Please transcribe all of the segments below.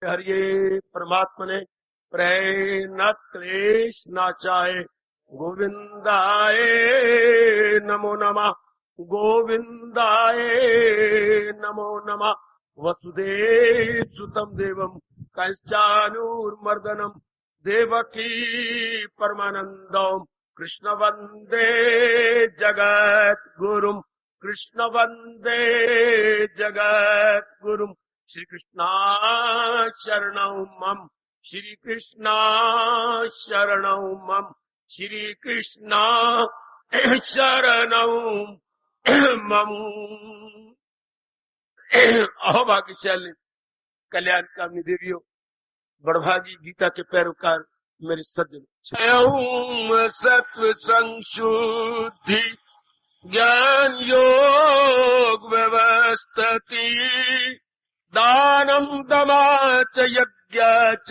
हरिये परमात्मा ने प्रय न क्लेश नाचाए गोविंदाय नमो नमः गोविंदाय नमो नमः वसुदेव सुतम देवम कंचानूर्मर्दनम देवकी परमानंदम कृष्ण वंदे जगत गुरुम कृष्ण वंदे जगत गुरुम श्री कृष्णा शरणं मम श्री कृष्णा शरणं मम श्री कृष्णा शरणं मम। अहो भाग्यशाली कल्याणकामी देवियों, बड़भागी गीता के पैरोकार मेरे सज्जन, सत्व संशुद्धि ज्ञान योग व्यवस्थिति दानम दमाच यज्ञाच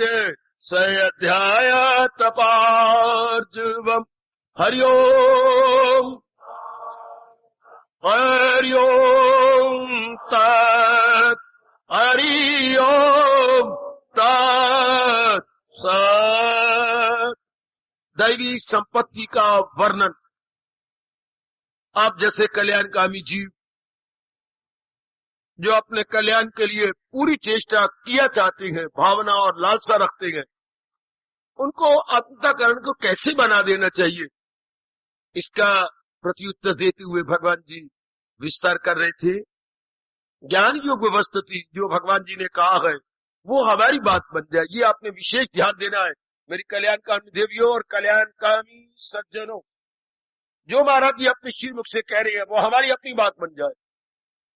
सयध्याय तपार्जुवम हरि ओम तत् हरि ओम तत् सत्। दैवी संपत्ति का वर्णन। आप जैसे कल्याणकामी जीव जो अपने कल्याण के लिए पूरी चेष्टा किया चाहते हैं, भावना और लालसा रखते हैं, उनको अंतःकरण को कैसे बना देना चाहिए, इसका प्रत्युत्तर देते हुए भगवान जी विस्तार कर रहे थे। ज्ञान योग व्यवस्थिति जो भगवान जी ने कहा है वो हमारी बात बन जाए, ये आपने विशेष ध्यान देना है मेरी कल्याणकामी देवियों और कल्याणकामी सज्जनों। जो महाराज जी अपने श्रीमुख से कह रहे हैं वो हमारी अपनी बात बन जाए,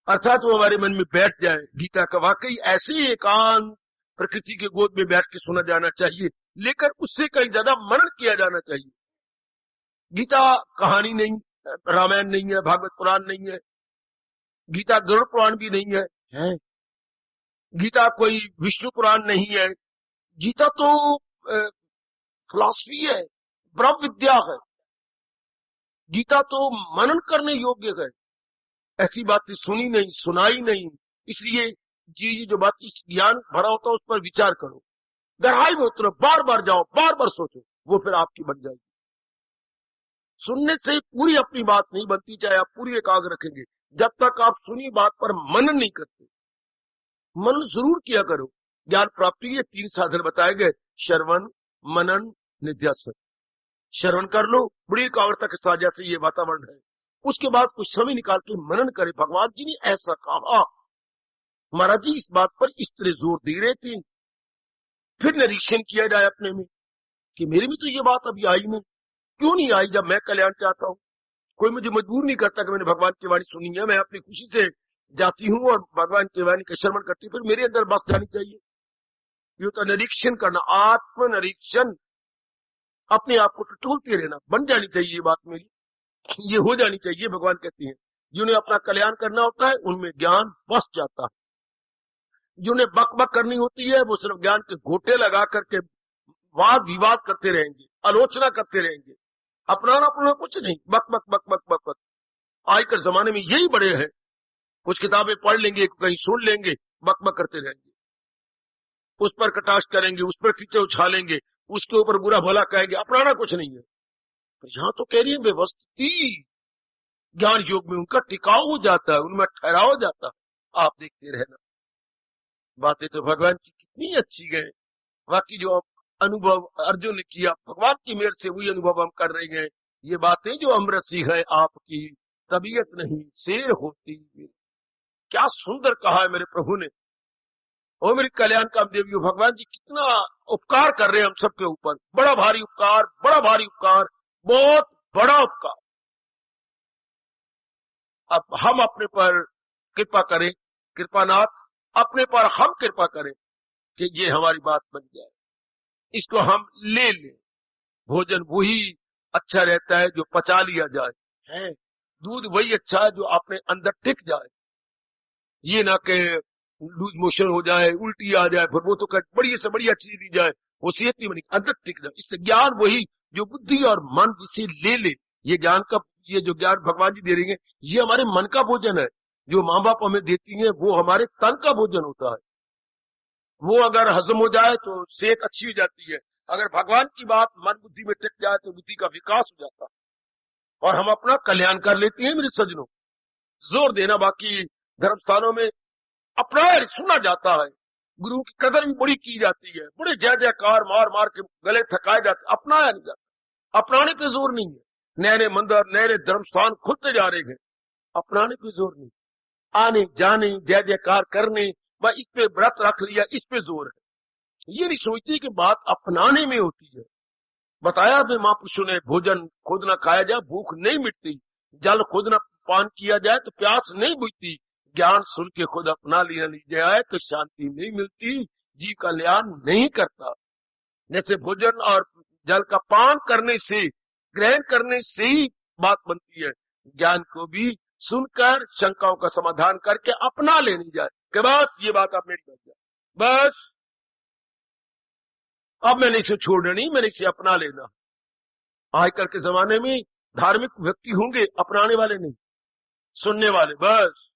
अर्थात वो हमारे मन में बैठ जाए। गीता का वाकई ऐसे ही एकांत प्रकृति के गोद में बैठ के सुना जाना चाहिए, लेकर उससे कहीं ज्यादा मनन किया जाना चाहिए। गीता कहानी नहीं, रामायण नहीं है, भागवत पुराण नहीं है, गीता गरुड़ पुराण भी नहीं है, गीता कोई विष्णु पुराण नहीं है। गीता तो फिलॉसफी है, ब्रह्म विद्या है। गीता तो मनन करने योग्य है। ऐसी बातें सुनी नहीं, सुनाई नहीं, इसलिए ये जो बात ज्ञान भरा होता है उस पर विचार करो, गहराई में उतरो, बार बार जाओ, बार बार सोचो, वो फिर आपकी बन जाएगी। सुनने से पूरी अपनी बात नहीं बनती, चाहे आप पूरी एकाग्र रखेंगे, जब तक आप सुनी बात पर मनन नहीं करते। मनन जरूर किया करो। ज्ञान प्राप्ति के 3 साधन बताए गए, श्रवण, मनन, निध्यासन। श्रवण कर लो बड़ी एकाग्रता के साथ, जैसे ये वातावरण है, उसके बाद कुछ समय निकाल के मनन करे, भगवान जी ने ऐसा कहा, महाराज जी इस बात पर इस तरह जोर दे रहे थे। फिर निरीक्षण किया जाए अपने में कि मेरे में तो ये बात अभी आई नहीं, क्यों नहीं आई? जब मैं कल्याण चाहता हूं, कोई मुझे मजबूर नहीं करता कि मैंने भगवान की वाणी सुनी है, मैं अपनी खुशी से जाती हूं और भगवान की वाणी का श्रवण करती हूं, फिर मेरे अंदर बस जानी चाहिए। ये तो निरीक्षण करना, आत्म निरीक्षण, अपने आप को टटोलते रहना, बन जानी चाहिए ये बात मेरी, ये हो जानी चाहिए। भगवान कहते हैं जिन्हें अपना कल्याण करना होता है उनमें ज्ञान बस जाता है, जिन्हें बक बक करनी होती है वो सिर्फ ज्ञान के घोटे लगा करके वाद विवाद करते रहेंगे, आलोचना करते रहेंगे, अपनाना अपना कुछ नहीं, बक बक बक बक बक बक। आज के जमाने में यही बड़े हैं, कुछ किताबें पढ़ लेंगे, कहीं सुन लेंगे, बक बक करते रहेंगे, उस पर कटाक्ष करेंगे, उस पर खींचे उछालेंगे, उसके ऊपर बुरा भला कहेंगे, अपनाना कुछ नहीं है। तो यहां तो कह रही है व्यवस्थित ज्ञान योग में उनका टिकाव हो जाता है, उनमें ठहराव हो जाता है। आप देखते रहना, बातें तो भगवान की कितनी अच्छी गए। बाकी जो अनुभव अर्जुन ने किया, भगवान की मेहर से वही अनुभव हम कर रहे हैं। ये बातें जो अमृत सी है आपकी तबीयत नहीं शेर होती। क्या सुंदर कहा है मेरे प्रभु ने। ओ मेरी कल्याण का देवियों, भगवान जी कितना उपकार कर रहे हैं हम सबके ऊपर, बड़ा भारी उपकार, बड़ा भारी उपकार, बहुत बड़ा उपकार। अब हम अपने पर कृपा करें, कृपानाथ अपने पर हम कृपा करें कि ये हमारी बात बन जाए, इसको हम ले लें। भोजन वही अच्छा रहता है जो पचा लिया जाए, है दूध वही अच्छा है जो अपने अंदर टिक जाए, ये ना कि लूज मोशन हो जाए, उल्टी आ जाए, फिर वो तो बड़ी से बड़ी अच्छी दी जाए, वो सेहत नहीं बनी, अंदर टिक जाए। इससे ज्ञान वही जो बुद्धि और मन जिसे ले ले, ये ज्ञान का, ये जो ज्ञान भगवान जी दे रही है, ये हमारे मन का भोजन है। जो माँ बाप हमें देती हैं वो हमारे तन का भोजन होता है। वो अगर हजम हो जाए तो सेहत अच्छी हो जाती है। अगर भगवान की बात मन बुद्धि में टिक जाए तो बुद्धि का विकास हो जाता है और हम अपना कल्याण कर लेते हैं। मेरे सज्जनों, जोर देना, बाकी धर्म स्थानों में अपना सुना जाता है, गुरु की कदर भी बड़ी की जाती है, बड़े जय जयकार मार मार के गले थकाए जाते, अपनाया नहीं जाता। अपनाने पे जोर नहीं है। नए नए मंदिर, नए नए धर्म स्थान खुलते जा रहे हैं, अपनाने पे जोर नहीं। आने जाने, जय जयकार करने, बस इस पे व्रत रख लिया, इस पे जोर है। ये नहीं सोचती कि बात अपनाने में होती है। बताया भी महापुरुषों ने, भोजन खुद ना खाया जाए भूख नहीं मिटती, जल खुद ना पान किया जाए तो प्यास नहीं बुझती, ज्ञान सुन के खुद अपना लिया जाए तो शांति नहीं मिलती, जीव कल्याण नहीं करता। जैसे भोजन और जल का पान करने से, ग्रहण करने से ही बात बनती है, ज्ञान को भी सुनकर शंकाओं का समाधान करके अपना लेनी जाए कि बस ये बात आप मेरी बन जाए, बस अब मैंने इसे छोड़ना नहीं, मैंने इसे अपना लेना। आजकल के जमाने में धार्मिक व्यक्ति होंगे, अपनाने वाले नहीं, सुनने वाले। बस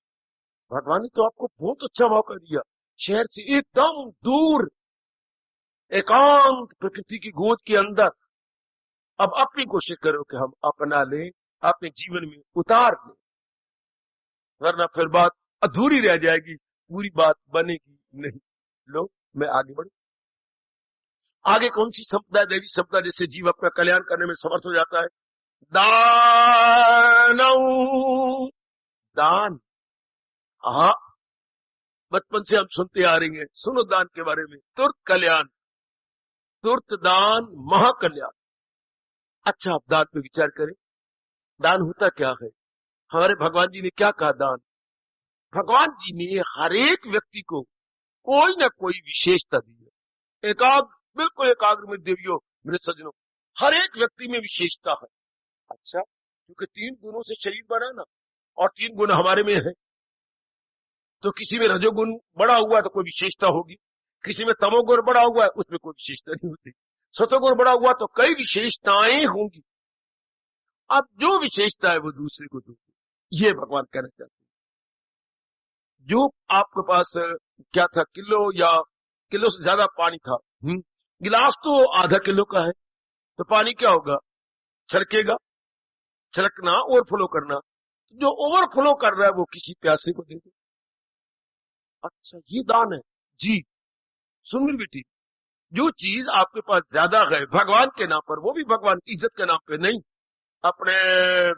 भगवान ने तो आपको बहुत अच्छा मौका दिया, शहर से एकदम दूर एकांत प्रकृति की गोद के अंदर। अब अपनी कोशिश करो कि हम अपना लें, अपने जीवन में उतार लें, वरना फिर बात अधूरी रह जाएगी, पूरी बात बनेगी नहीं। लो मैं आगे बढ़ू। आगे कौन सी संपदा, दैवी संपदा जिससे जीव अपना कल्याण करने में समर्थ हो जाता है? दान। हाँ, बचपन से हम सुनते आ रही हैं, सुनो दान के बारे में। तुर्त कल्याण, तुर्त दान महाकल्याण। अच्छा, आप दान पे विचार करें, दान होता क्या है? हमारे भगवान जी ने क्या कहा? दान, भगवान जी ने हर एक व्यक्ति को कोई ना कोई विशेषता दी है। बिल्कुल एकाग्र में देवियों, मेरे सज्जनों, हर एक व्यक्ति में विशेषता है। अच्छा, क्योंकि 3 गुणों से शरीर बना ना, और 3 गुण हमारे में है, तो किसी में रजोगुण बड़ा हुआ है तो कोई विशेषता होगी, किसी में तमोगुण बड़ा हुआ है उसमें कोई विशेषता नहीं होती, सतोगुण बड़ा हुआ तो कई विशेषताएं होंगी। अब जो विशेषता है वो दूसरे को दूसरी, ये भगवान कहना चाहते हैं। जो आपके पास क्या था, किलो या किलो से ज्यादा पानी था, गिलास तो आधा किलो का है, तो पानी क्या होगा? छलकेगा। छलकना, ओवरफ्लो करना। जो ओवरफ्लो कर रहा है वो किसी प्यासे को दे दो। अच्छा, ये दान है जी। सुन मेरी बेटी, जो चीज आपके पास ज्यादा है भगवान के नाम पर, वो भी भगवान की इज्जत के नाम पे नहीं, अपने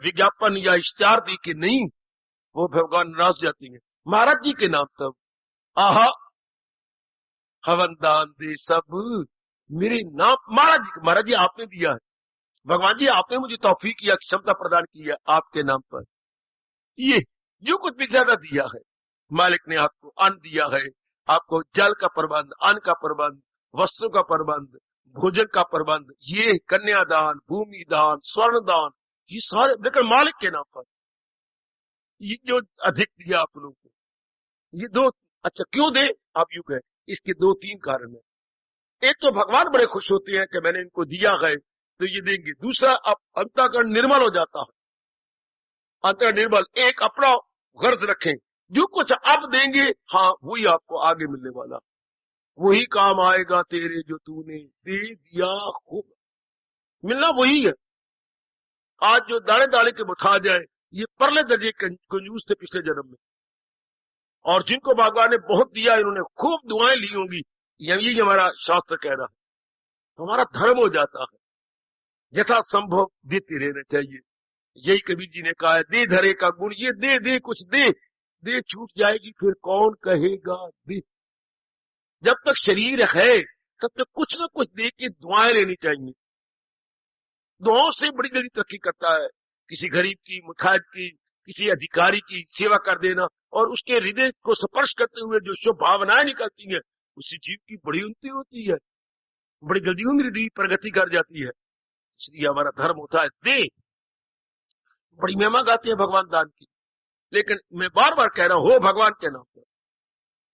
विज्ञापन या इश्तिहार दी के नहीं, वो भगवान नाराज जाती है। महाराज जी के नाम तब आहा हवन दान दे सब मेरे नाम। महाराज जी आपने दिया है, भगवान जी आपने मुझे तौफीक किया, क्षमता प्रदान की है आपके नाम पर। ये जो कुछ भी ज्यादा दिया है, मालिक ने आपको अन्न दिया है, आपको जल का प्रबंध, अन्न का प्रबंध, वस्त्रों का प्रबंध, भोजन का प्रबंध, ये कन्यादान, भूमि दान, स्वर्ण दान, ये सारे लेकिन मालिक के नाम पर। ये जो अधिक दिया आप लोगों को, ये दो। अच्छा, क्यों दे? आप यूं कहें, इसके 2-3 कारण है। एक तो भगवान बड़े खुश होते हैं कि मैंने इनको दिया है तो ये देंगे। दूसरा, अब अंतःकरण निर्मल हो जाता है, अंतःकरण निर्मल। एक अपना गर्ज रखें, जो कुछ अब देंगे, हाँ वही आपको आगे मिलने वाला, वही काम आएगा तेरे जो तूने दे दिया, खूब मिलना वही है। आज जो दाने दाने के बुठा जाए, ये परले दर्जे कंजूस थे पिछले जन्म में, और जिनको भगवान ने बहुत दिया, इन्होंने खूब दुआएं ली होंगी, यही हमारा शास्त्र कह रहा है। तो हमारा धर्म हो जाता है, यथासंभव देते रहना चाहिए। यही कबीर जी ने कहा है, दे धरे का गुण, ये दे दे कुछ दे, दे छूट जाएगी फिर कौन कहेगा दे। जब तक शरीर है तब तक कुछ ना कुछ दे के दुआएं लेनी चाहिए। दुआओं से बड़ी जल्दी तरक्की करता है। किसी गरीब की, मुताज की, किसी अधिकारी की सेवा कर देना, और उसके हृदय को स्पर्श करते हुए जो शुभ भावनाएं निकलती हैं, उसी जीव की बड़ी उन्नति होती है, बड़ी जल्दी उम्र प्रगति कर जाती है। इसलिए हमारा धर्म होता है दे। बड़ी महिमा गाती है भगवान दान की, लेकिन मैं बार बार कह रहा हूं, हो भगवान के नाम पर।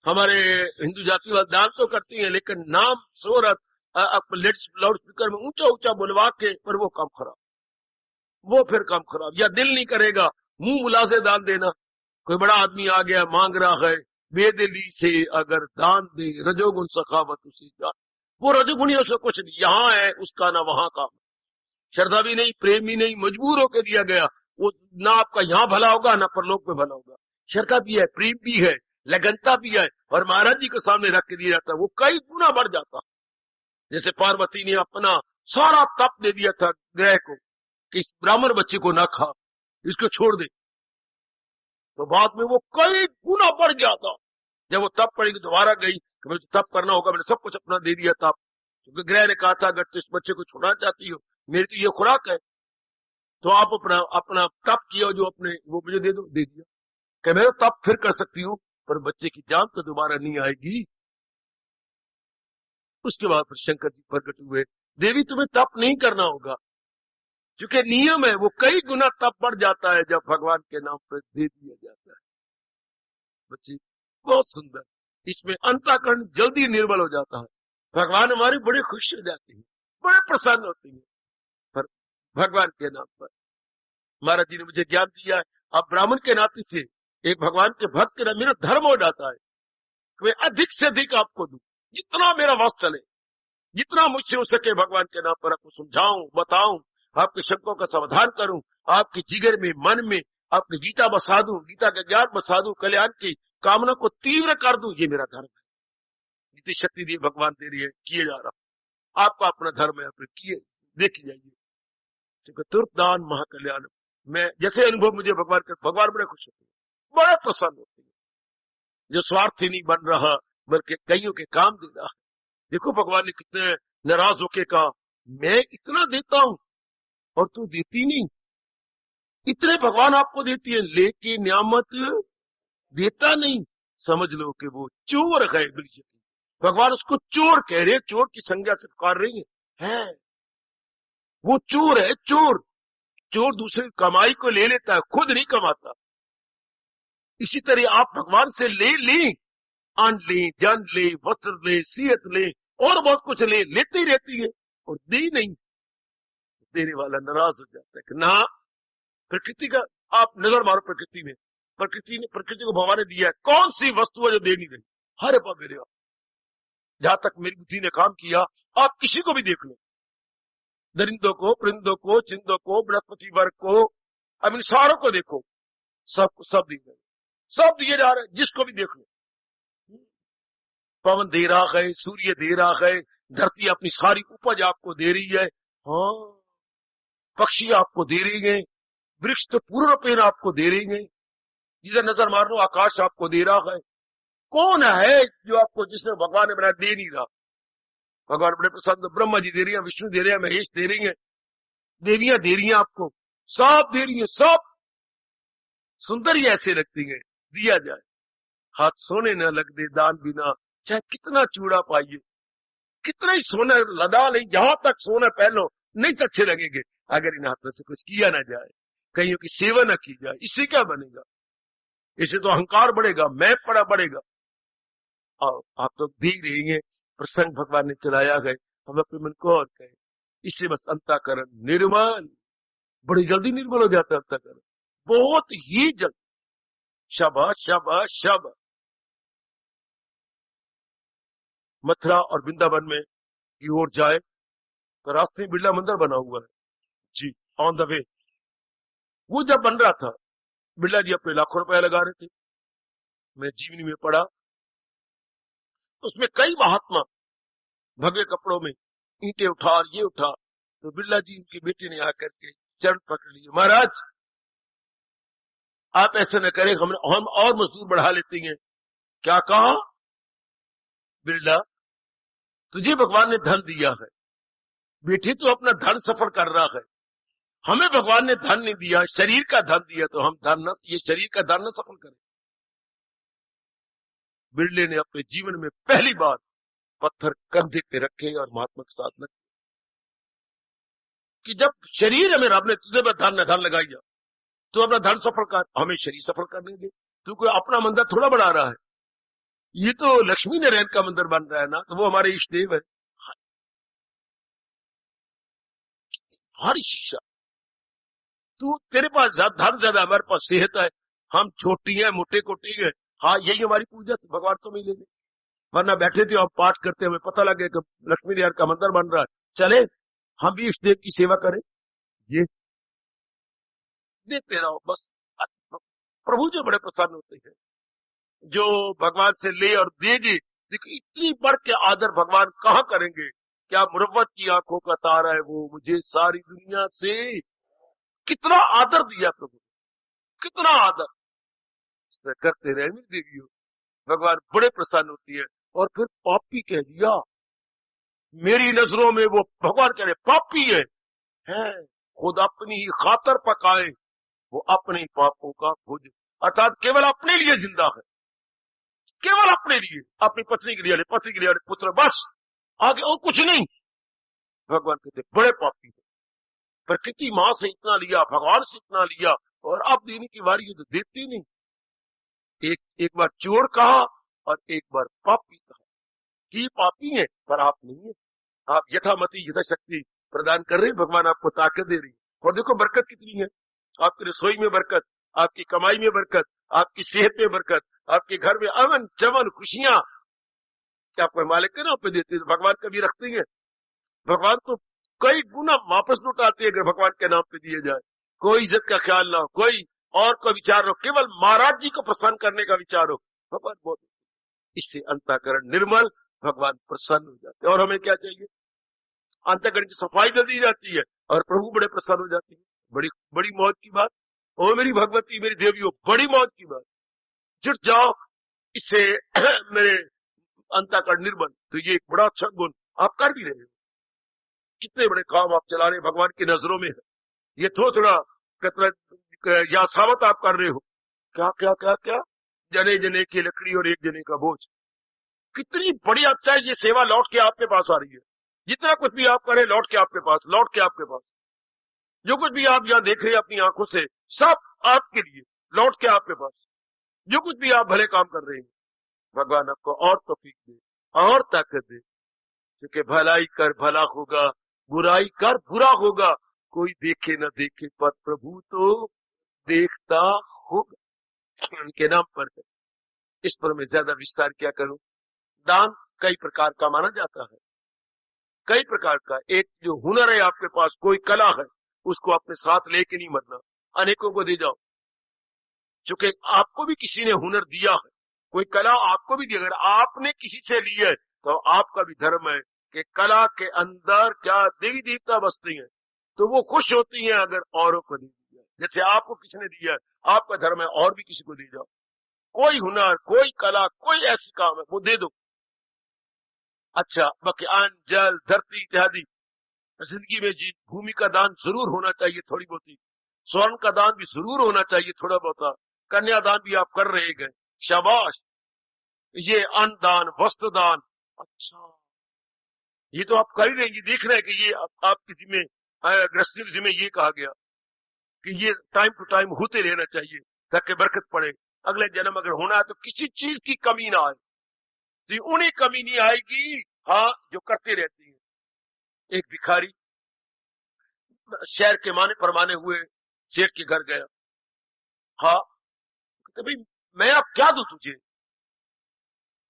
हमारे हिंदू जाति वाले दान तो करती है, लेकिन नाम शोहरत लाउड स्पीकर में ऊंचा ऊंचा बुलवा के, पर वो काम खराब, वो फिर काम खराब। या दिल नहीं करेगा, मुंह मुला से दान देना। कोई बड़ा आदमी आ गया, मांग रहा है, बेदली से अगर दान दे, रजोगुण सखावत उसे जान। वो रजोगुणी है, उसका कुछ नहीं, यहाँ है उसका ना वहां का। श्रद्धा भी नहीं, प्रेम भी नहीं, मजबूर होकर दिया गया। वो ना आपका यहाँ भला होगा ना परलोक में भला होगा। श्रद्धा भी है, प्रेम भी है, लगनता भी है, और महाराज जी के सामने रख के दिया जाता है, वो कई गुना बढ़ जाता। जैसे पार्वती ने अपना सारा तप दे दिया था ग्रह को कि इस ब्राह्मण बच्चे को ना खा, इसको छोड़ दे, तो बाद में वो कई गुना बढ़ गया था। जब वो तप पड़ेगी, दोबारा गई कि मुझे तप करना होगा, मैंने सब कुछ अपना दे दिया तप, क्योंकि ग्रह ने कहा था अगर तो इस बच्चे को छुड़ाना चाहती हो, मेरी तो ये खुराक है, तो आप अपना अपना तप किया जो अपने, वो मुझे दे दो, दे दिया। कि मैं तो तप फिर कर सकती हूँ, पर बच्चे की जान तो दोबारा नहीं आएगी। उसके बाद फिर शंकर जी प्रकट हुए, देवी तुम्हें तप नहीं करना होगा, क्योंकि नियम है, वो कई गुना तप बढ़ जाता है जब भगवान के नाम पर दे दिया जाता है। बच्चे बहुत सुंदर, इसमें अंतःकरण जल्दी निर्मल हो जाता है, भगवान हमारे बड़े खुश हो जाते हैं, बड़े प्रसन्न होते हैं पर भगवान के नाम पर। महाराज जी ने मुझे ज्ञान दिया है, अब ब्राह्मण के नाते से एक भगवान के भक्त के नाम मेरा धर्म हो जाता है कि मैं अधिक से अधिक आपको दूं, जितना मेरा वास चले, जितना मुझसे हो सके भगवान के नाम पर आपको समझाऊं, बताऊं, आपके शंकों का समाधान करूं, आपके जिगर में, मन में आपकी गीता बसा दूं, गीता का ज्ञान बसा दूं, कल्याण की कामना को तीव्र कर दूं, ये मेरा धर्म है। जितनी शक्ति दी भगवान दे रही है, किए जा रहा। आपका अपना धर्म है, आप किए देखी जाइए, क्योंकि तुर्त दान महाकल्याण। मैं जैसे अनुभव मुझे भगवान कर, भगवान बड़े खुश होते हैं, बड़े प्रसन्न होते हैं, जो स्वार्थी नहीं बन रहा बल्कि कईयों के काम दे रहा है। देखो भगवान ने कितने नाराज होके कहा, मैं इतना देता हूं और तू देती नहीं। इतने भगवान आपको देती है, लेकिन नियामत देता नहीं, समझ लो कि वो चोर है। भगवान उसको चोर कह रहे, चोर की संज्ञा से पुकार रही है। वो चोर है, चोर। चोर दूसरे की कमाई को ले लेता है, खुद नहीं कमाता। इसी तरह आप भगवान से ले लें, अन्न ले, जन ले, वस्त्र ले, सेहत ले, और बहुत कुछ ले, लेते ही रहती है और दे नहीं। देने वाला नाराज हो जाता है कि ना, प्रकृति का आप नजर मारो, प्रकृति में, प्रकृति को भगवान ने दिया है, कौन सी वस्तु है जो दे नहीं रही? हरे पा मेरे, जहां तक मेरी बुद्धि ने काम किया, आप किसी को भी देख लो, दरिंदों को, परिंदों को, चिंदों को, बृहस्पति वर्ग को, अब इन सारों को देखो, सब दिए रहे, सब दिए जा रहे, जिसको भी देख लो। पवन दे रहा है, सूर्य दे रहा है, धरती अपनी सारी उपज आपको दे रही है, हाँ, पक्षी आपको दे रही है, वृक्ष तो पूर्ण पेड़ आपको दे रही है, जिसे नजर मार लो आकाश आपको दे रहा है। कौन है जो आपको, जिसने भगवान ने बनाया, दे नहीं रहा? भगवान बड़े प्रसन्न, ब्रह्मा जी दे रही है, विष्णु दे रहे हैं, महेश दे रही है, देवियां दे रही हैं आपको, सब दे रही है, सब सुंदर ही ऐसे लगती है, दिया जाए। हाथ सोने न लग दे दान बिना, चाहे कितना चूड़ा पाइए, कितना ही सोना लदा नहीं, जहां तक सोना पहनो नहीं तो अच्छे लगेंगे, अगर इन हाथों से कुछ किया ना जाए, कईयों की सेवा न की जाए, इससे क्या बनेगा? इससे तो अहंकार बढ़ेगा, मैं पड़ा बढ़ेगा। और आप तो देख रही हैं, प्रसंग भगवान ने चलाया है, हम अपने मन को और कहें, इससे बस अंतःकरण निर्मल, बड़ी जल्दी निर्मल हो जाता है अंतःकरण, बहुत ही जल्दी। शाबाश शाबाश शाबाश। मथुरा और वृंदावन में की ओर जाए तो रास्ते में बिरला मंदिर बना हुआ है जी, ऑन द वे। वो जब बन रहा था, बिरला जी अपने लाखों रुपया लगा रहे थे, मैं जीवनी में पढ़ा, उसमें कई महात्मा भगवे कपड़ों में ईंटें उठा और ये उठा, तो बिरला जी उनके बेटे ने आकर के चरण पकड़ लिए, महाराज आप ऐसा न करें, हम और मजदूर बढ़ा लेते हैं। क्या कहा? बिरला, तुझे भगवान ने धन दिया है, बेटे तो अपना धन सफल कर रहा है, हमें भगवान ने धन नहीं दिया, शरीर का धन दिया, तो हम धन न, ये शरीर का धन न सफल करें। बिरले ने अपने जीवन में पहली बार पत्थर कंधे पे रखे और महात्मा के साथ लगे कि जब शरीर हमें रब ने तुझे धन लगाई, तो अपना धन सफल कर, हमें शरीर सफल करने दे। तू कोई अपना मंदिर थोड़ा बना रहा है, ये तो लक्ष्मी नारायण का मंदिर बन रहा है ना, तो वो हमारे इष्ट देव है। भारी शिक्षा। तू, तेरे पास धन ज्यादा, हमारे पास सेहत है, हम छोटी हैं, मोटे कोटी हैं, हाँ, यही हमारी पूजा से भगवान समझ लेंगे। वरना बैठे थे और पाठ करते, हमें पता लगे कि लक्ष्मी नारायण का मंदिर बन रहा है, चले हम भी इष्ट देव की सेवा करें, ये देते रहो बस। प्रभु जो बड़े प्रसन्न होते हैं, जो भगवान से ले और दे दे। देखिए इतनी बढ़ के आदर भगवान कहाँ करेंगे। क्या मुरव्वत की आंखों का तारा है वो, मुझे सारी दुनिया से कितना आदर दिया प्रभु, कितना आदर। करते रहे मेरी देवियों, भगवान बड़े प्रसन्न होती है। और फिर पापी कह दिया, मेरी नजरों में वो भगवान कह रहे पापी है खुद अपनी ही खातर पकाए, वो अपने पापों का भोज, अर्थात केवल अपने लिए जिंदा है, केवल अपने लिए, अपनी पत्नी के लिए, पति के लिए, पुत्र, बस आगे और कुछ नहीं। भगवान कहते बड़े पापी है, प्रकृति मां से इतना लिया, भगवान से इतना लिया, और अब देने की बारी है तो देती नहीं। एक बार चोर कहा और एक बार पापी कहा कि पापी है, पर आप नहीं है। आप यथामति यथाशक्ति प्रदान कर रहे हैं, भगवान आपको ताकत दे रही है। और देखो बरकत कितनी है, आपकी रसोई में बरकत, आपकी कमाई में बरकत, आपकी सेहत में बरकत, आपके घर में अमन चमन खुशियां। क्या आपको मालिक के नाम पे देते हैं, भगवान कभी रखते हैं? भगवान तो कई गुना वापस लौटाते हैं अगर भगवान के नाम पे दिए जाए। कोई इज्जत का ख्याल ना हो, कोई और का विचार हो, केवल महाराज जी को प्रसन्न करने का विचार हो, भगवान बहुत, इससे अंतःकरण निर्मल, भगवान प्रसन्न हो जाते हैं। और हमें क्या चाहिए? अंतःकरण की सफाई कर दी जाती है और प्रभु बड़े प्रसन्न हो जाते हैं। बड़ी बड़ी मौज की बात। ओ मेरी भगवती, मेरी देवियों, बड़ी मौज की बात। जुट जाओ इससे मेरे अंतःकरण निर्मल। तो ये एक बड़ा अच्छा गुण आप कर भी रहे हो। कितने बड़े काम आप चला रहे, भगवान की नजरों में है। ये थोड़ा या सावत आप कर रहे हो। क्या क्या क्या क्या, जने जने की लकड़ी और एक जने का बोझ। कितनी बड़ी अच्छा है, ये सेवा लौट के आपके पास आ रही है। जितना कुछ भी आप करें लौट के आपके पास, लौट के आपके पास। जो कुछ भी आप यहाँ देख रहे हैं अपनी आंखों से, सब आपके लिए लौट के आपके पास। जो कुछ भी आप भले काम कर रहे हैं, भगवान आपको और तौफीक दे, और ताकत दे। क्योंकि भलाई कर भला होगा, बुराई कर बुरा होगा, कोई देखे न देखे पर प्रभु तो देखता होगा। उनके नाम पर है। इस पर मैं ज्यादा विस्तार क्या करूं। दान कई प्रकार का माना जाता है, कई प्रकार का। एक जो हुनर है आपके पास, कोई कला है, उसको अपने साथ लेके नहीं मरना, अनेकों को दे जाओ। क्योंकि आपको भी किसी ने हुनर दिया है, कोई कला आपको भी दी। अगर आपने किसी से ली है तो आपका भी धर्म है कि कला के अंदर क्या देवी देवता बसती हैं, तो वो खुश होती हैं अगर औरों को दे दिया। जैसे आपको किसी ने दिया है, आपका धर्म है और भी किसी को दे जाओ। कोई हुनर, कोई कला, कोई ऐसी काम है वो दे दो। अच्छा, बाकी अन्न जल धरती इत्यादि जिंदगी में जी भूमि का दान जरूर होना चाहिए, थोड़ी बहुती। स्वर्ण का दान भी जरूर होना चाहिए, थोड़ा बहुत। कन्यादान भी आप कर रहे गए, शाबाश। ये अन्न दान, वस्त्र दान, अच्छा ये तो आप कर ही रहे हैं। ये देख रहे हैं कि ये आप किसी में गृहस्थी विधि में ये कहा गया कि ये टाइम टू टाइम होते रहना चाहिए ताकि बरकत पड़े। अगले जन्म अगर होना है तो किसी चीज की कमी ना आए, तो उन्हें कमी नहीं आएगी, हाँ, जो करते रहती है। एक भिखारी शहर के माने परमाने हुए सेठ के घर गया। हाँ, तो भाई मैं अब क्या दूं तुझे?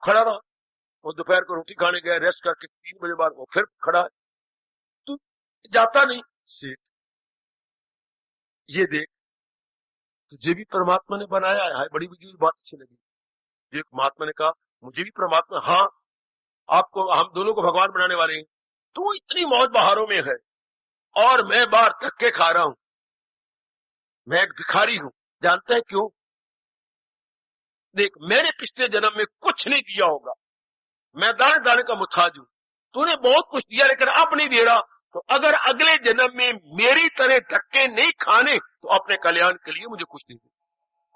खड़ा रहा। वो दोपहर को रोटी खाने गया, रेस्ट करके 3 बजे बाद वो फिर खड़ा है। तू जाता नहीं? सेठ, ये देख, तुझे भी परमात्मा ने बनाया है। बड़ी मुझे बात अच्छी लगी। एक महात्मा ने कहा मुझे भी परमात्मा, हाँ आपको, हम दोनों को भगवान बनाने वाले हैं। तू इतनी मौज बहारों में है और मैं बाहर धक्के खा रहा हूं। मैं एक भिखारी हूं, जानता है क्यों? देख, मैंने पिछले जन्म में कुछ नहीं दिया होगा, मैं दाने दाने का मुताज हूं। तूने बहुत कुछ दिया लेकिन अब नहीं दे रहा, तो अगर अगले जन्म में मेरी तरह धक्के नहीं खाने तो अपने कल्याण के लिए मुझे कुछ दे दे।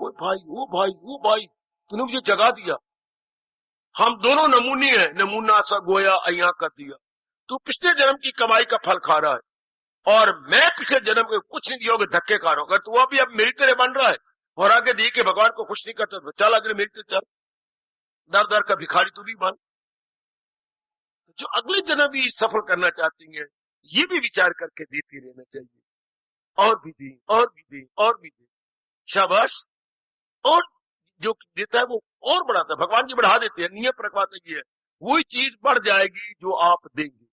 ओ भाई, ओ भाई, ओ भाई, तूने मुझे जगा दिया। हम दोनों नमूने हैं, नमूना सा गोया अया कर दिया। तू पिछले जन्म की कमाई का फल खा रहा है और मैं पिछले जन्म में कुछ नहीं दिया होगा, धक्के खा रहा हूं। अगर तू अभी अब मेरी तरह बन रहा है और आगे दे के भगवान को खुश नहीं करता तो चल अगले मेरी तरह चल, दर दर का भिखारी तू भी बन। जो अगले जन्म भी सफल करना चाहती हैं, ये भी विचार करके देती रहना चाहिए। और भी दी, और भी दी, और भी दी, शाबाश। और जो देता है वो और बढ़ाता है, भगवान जी बढ़ा देते हैं, नियम प्रकवाता ये है, वही चीज बढ़ जाएगी जो आप देंगे।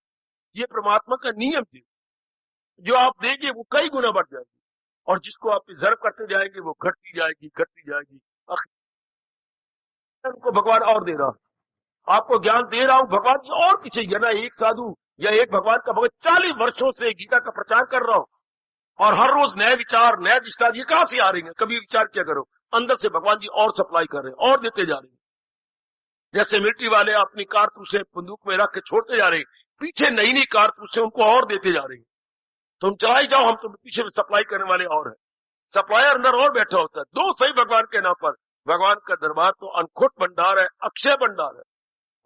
ये परमात्मा का नियम है, जो आप देंगे वो कई गुना बढ़ जाएगी, और जिसको आप रिजर्व करते जाएंगे वो घटती जाएगी, घटती जाएगी। उनको भगवान और दे रहा, आपको ज्ञान दे रहा हूं, भगवान जी और भी चाहिए ना। एक साधु या एक भगवान का भगत 40 वर्षों से गीता का प्रचार कर रहा हूं, और हर रोज नए विचार, नए दृष्टा, ये कहां से आ रही है? कभी विचार क्या करो, अंदर से भगवान जी और सप्लाई कर रहे हैं, और देते जा रहे हैं। जैसे मिलिट्री वाले अपनी कारतूसें बंदूक में रख के छोड़ते जा रहे हैं, पीछे नई नई कारतूसें उनको और देते जा रहे हैं। तुम चलाई जाओ, हम तुम पीछे में सप्लाई करने वाले और है, सप्लायर अंदर और बैठा होता है। दो सही भगवान के नाम पर। भगवान का दरबार तो अनखुट भंडार है, अक्षय भंडार है,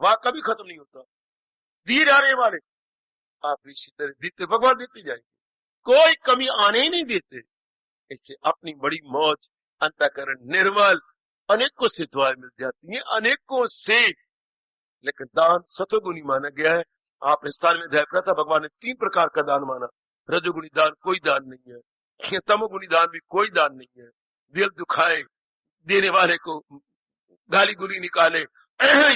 वहां कभी खत्म नहीं होता। दिए जा रहे वाले आप इसी तरह देते, भगवान देते जाएंगे, कोई कमी आने ही नहीं देते। इससे अपनी बड़ी मौज, अंतःकरण निर्मल, अनेकों से दुआएं मिल जाती हैं, अनेकों से। लेकिन दान सतोगुणी माना गया है। आपने स्थान में अध्याय पढ़ा था, भगवान ने 3 प्रकार का दान माना। रजोगुणी दान कोई दान नहीं है, तमोगुणी दान भी कोई दान नहीं है, दिल दुखाए, देने वाले को गाली गुली निकाले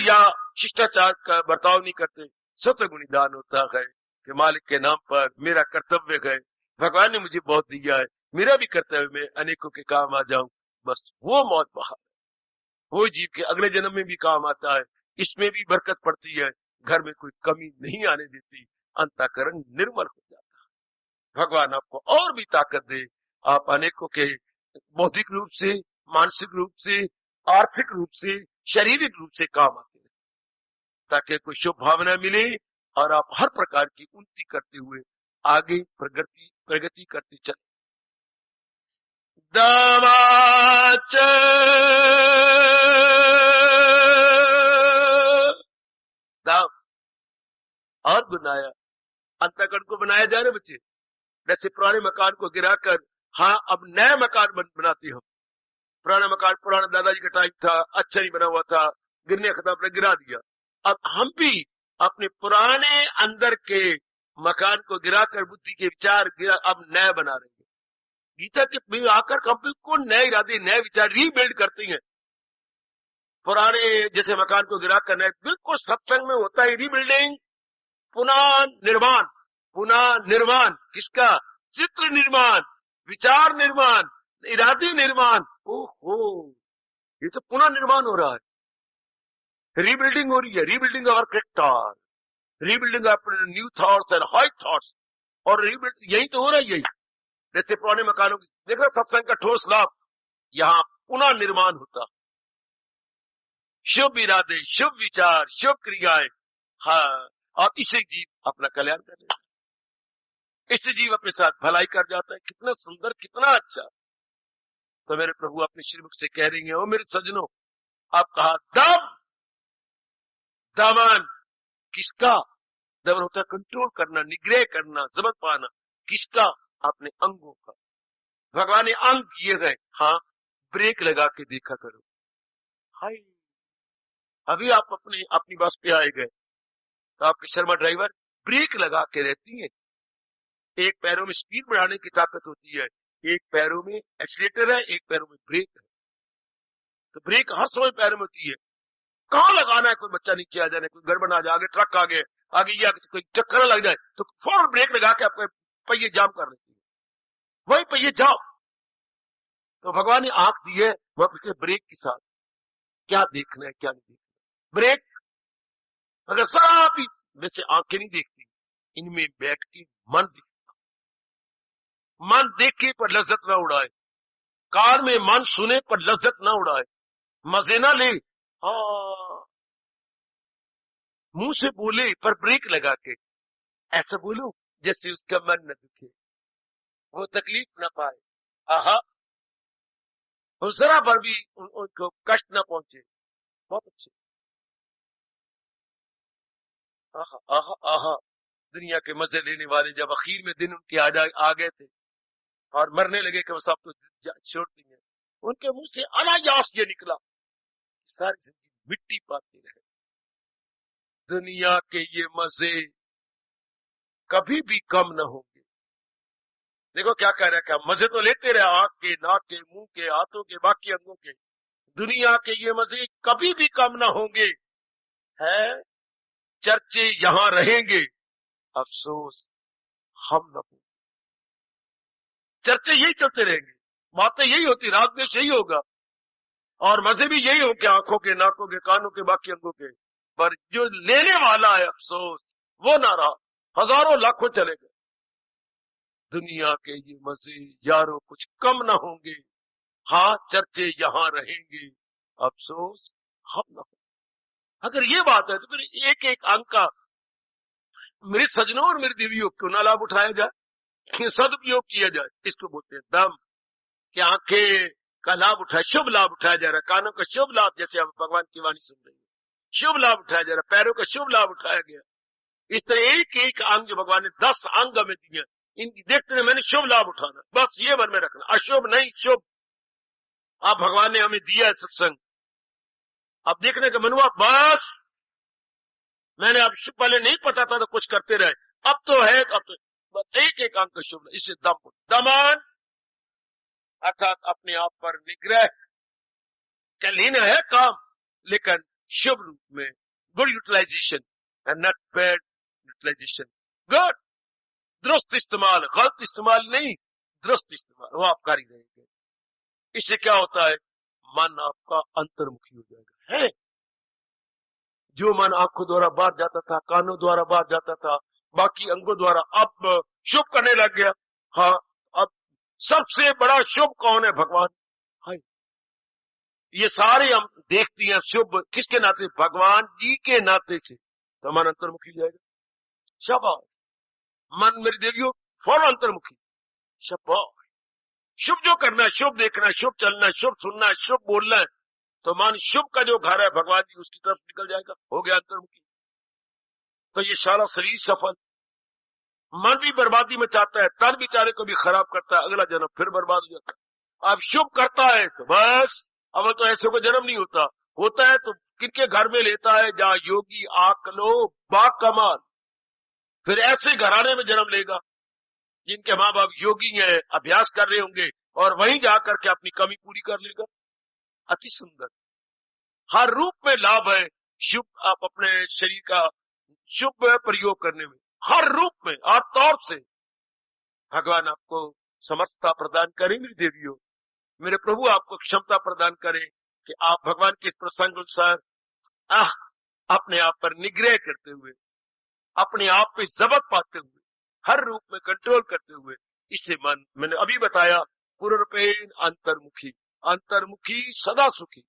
या शिष्टाचार का बर्ताव नहीं करते, सतोगुणी दान होता है कि मालिक के नाम पर मेरा कर्तव्य है, भगवान ने मुझे बहुत दिया है, मेरा भी कर्तव्य में अनेकों के काम आ जाऊं, बस वो मौत बहार, वो जीव के अगले जन्म में भी काम आता है, इसमें भी बरकत पड़ती है, घर में कोई कमी नहीं आने देती, अंतःकरण निर्मल हो जाता है। भगवान आपको और भी ताकत दे, आप अनेकों के बौद्धिक रूप से, मानसिक रूप से, आर्थिक रूप से, शारीरिक रूप से काम आते हैं, ताकि कोई शुभ भावना मिले और आप हर प्रकार की उन्नति करते हुए आगे प्रगति करते चले। दावाच दाम और बनाया, अंतःकरण को बनाया जा रहे बच्चे। जैसे पुराने मकान को गिराकर, हाँ अब नया मकान बनाते हम। पुराना मकान, पुराना दादाजी का टाइम था, अच्छा नहीं बना हुआ था, गिरने खत्म, अपने गिरा दिया। अब हम भी अपने पुराने अंदर के मकान को गिराकर, बुद्धि के विचार गिरा, अब नया बना रहे हैं। गीता के आकर हम बिल्कुल नए इरादे, नए विचार रीबिल्ड करते हैं। पुराने जैसे मकान को गिराकर नए, बिल्कुल सत्संग में होता है रीबिल्डिंग, पुनः निर्माण। पुनः निर्माण किसका? चित्र निर्माण, विचार निर्माण, इरादे निर्माण। ओहो, ये तो पुनः निर्माण हो रहा है, रीबिल्डिंग हो रही है, रीबिल्डिंग अवर कैरेक्टर, रीबिल्डिंग अपने new thoughts and high thoughts, और रीबिल्ड यही तो हो रहा है। यही जैसे पुराने मकानों की देखो सत्संग का ठोस लाभ, यहां पुनः निर्माण होता, शुभ इरादे, शुभ विचार, शुभ क्रियाएं, हाँ, और इससे जीव अपना कल्याण कर लेता है, इससे जीव अपने साथ भलाई कर जाता है। कितना सुंदर, कितना अच्छा। तो मेरे प्रभु अपने श्रीमुख से कह रही हैं, ओ मेरे सज्जनों, आप कहा दम, दमन किसका? दमन होता है कंट्रोल करना, निग्रह करना, जबत पाना। किसका? अपने अंगों का। भगवान ने अंग दिए गए, हाँ, ब्रेक लगा के देखा करो। हाय, अभी आप अपनी बस पे आए गए तो आपके शर्मा ड्राइवर ब्रेक लगा के रहती है। एक पैरों में स्पीड बढ़ाने की ताकत होती है, एक पैरों में एक्सीलेटर है, एक पैरों में ब्रेक है। तो ब्रेक हर समय पैरों में होती है, कहां लगाना है? कोई बच्चा नीचे आ जाए, कोई गड़बड़ आ जाए, आगे ट्रक आ गए, आगे ये आगे कोई चक्कर लग जाए तो फौरन ब्रेक लगा के आपके पहिए जाम कर लेती है, वही पहिए जाओ। तो भगवान ने आंख दी है, वह उसके ब्रेक के साथ क्या देखना है, क्या नहीं देखना। ब्रेक अगर सारा भी वैसे आंखें नहीं देखती, इनमें बैठ के मन दिखता, मन देखे पर लज्जत ना उड़ाए, कान में मन सुने पर लज्जत ना उड़ाए, मजे ना ले, हाँ, मुंह से बोले पर ब्रेक लगा के ऐसा बोलो जैसे उसका मन न दुखे, वो तकलीफ ना पाए, आहा, और जरा भर भी उनको कष्ट ना पहुंचे। बहुत अच्छे, आहा आहा आहा। दुनिया के मजे लेने वाले जब आखिर में दिन उनके आ गए थे और मरने लगे कि वो सब तो छोड़ देंगे, उनके मुंह से अनायास ये निकला, सारी जिंदगी मिट्टी पाते रहे। दुनिया के ये मजे कभी भी कम न होंगे। देखो क्या कह रहा है, क्या मजे तो लेते रहे, आंख के, नाक के, मुंह के, हाथों के, बाकी अंगों के, दुनिया के ये मजे कभी भी कम ना होंगे, है चर्चे यहां रहेंगे, अफसोस हम न होंगे। चर्चे यही चलते रहेंगे, बातें यही होती, राग देश यही होगा, और मजे भी यही होंगे, आंखों के, नाकों के, कानों के, बाकी अंगों के। पर जो लेने वाला है अफसोस, वो ना रहा, हजारों लाखों चले गए। दुनिया के ये मजे यारों कुछ कम ना होंगे, हाँ चर्चे यहां रहेंगे, अफसोस हम ना होंगे। अगर ये बात है तो फिर एक एक अंग का मेरे सजनों और मेरी देवियों क्यों ना लाभ उठाया जाए, क्यों सदुपयोग किया जाए। इसको बोलते हैं दम, कि आंखें का लाभ उठाए, शुभ लाभ उठाया जा रहा है, कानों का शुभ लाभ, जैसे आप भगवान की वाणी सुन रहे हैं, शुभ लाभ उठाया जा रहा है, पैरों का शुभ लाभ उठाया गया। इस तरह एक एक अंग जो भगवान ने 10 अंग हमें दिए, इनकी देखते हैं मैंने शुभ लाभ उठाना, बस ये मन में रखना, अशुभ नहीं शुभ। अब भगवान ने हमें दिया है सत्संग, अब देखने का मन हुआ, बस मैंने अब शुभ, पहले नहीं पता था तो कुछ करते रहे, अब तो है, अब तो बस एक एक अंग का शुभ, इससे दमन अर्थात अपने आप पर निग्रह, क्या लेना है काम, लेकिन शुभ रूप में, good utilization and not bad utilization, good दुरुस्त इस्तेमाल, गलत इस्तेमाल नहीं, दुरुस्त इस्तेमाल, वो आपकारी रहेंगे। इससे क्या होता है, मन आपका अंतर्मुखी हो जाएगा। है जो मन आंखों द्वारा बाहर जाता था, कानों द्वारा बाहर जाता था, बाकी अंगों द्वारा, अब शुभ करने लग गया। हाँ, अब सबसे बड़ा शुभ कौन है, भगवान। हाय, ये सारे हम देखते हैं शुभ किसके नाते, भगवान जी के नाते से, तो मन अंतर्मुखी जाएगा। शाबाश, मन मेरी देवियों फौरन अंतर्मुखी, शाबाश। शुभ जो करना है, शुभ देखना है, शुभ चलना है, शुभ सुनना है, शुभ बोलना है, तो मन शुभ का जो घर है भगवान जी उसकी तरफ निकल जाएगा, हो गया अंतर्मुखी। तो ये सारा शरीर सफल। मन भी बर्बादी में चाहता है, तन बेचारे को भी खराब करता है, अगला जन्म फिर बर्बाद हो जाता है। अब शुभ करता है तो बस, अब तो ऐसे को जन्म नहीं होता, होता है तो किनके घर में लेता है, जहां योगी आकलो बाकमाल, फिर ऐसे घराने में जन्म लेगा जिनके माँ बाप योगी हैं, अभ्यास कर रहे होंगे, और वहीं जाकर के अपनी कमी पूरी कर लेगा। अति सुंदर, हर रूप में लाभ है शुभ, आप अपने शरीर का शुभ प्रयोग करने में, हर रूप में, हर तौर से भगवान आपको समर्थता प्रदान करें मेरी देवियों, मेरे प्रभु आपको क्षमता प्रदान करें कि आप भगवान के इस प्रसंग अनुसार अपने आप पर निग्रह करते हुए, अपने आप पे जबत पाते हुए, हर रूप में कंट्रोल करते हुए, इससे मन, मैंने अभी बताया, पूर्णपेन अंतर्मुखी, अंतर्मुखी सदा सुखी।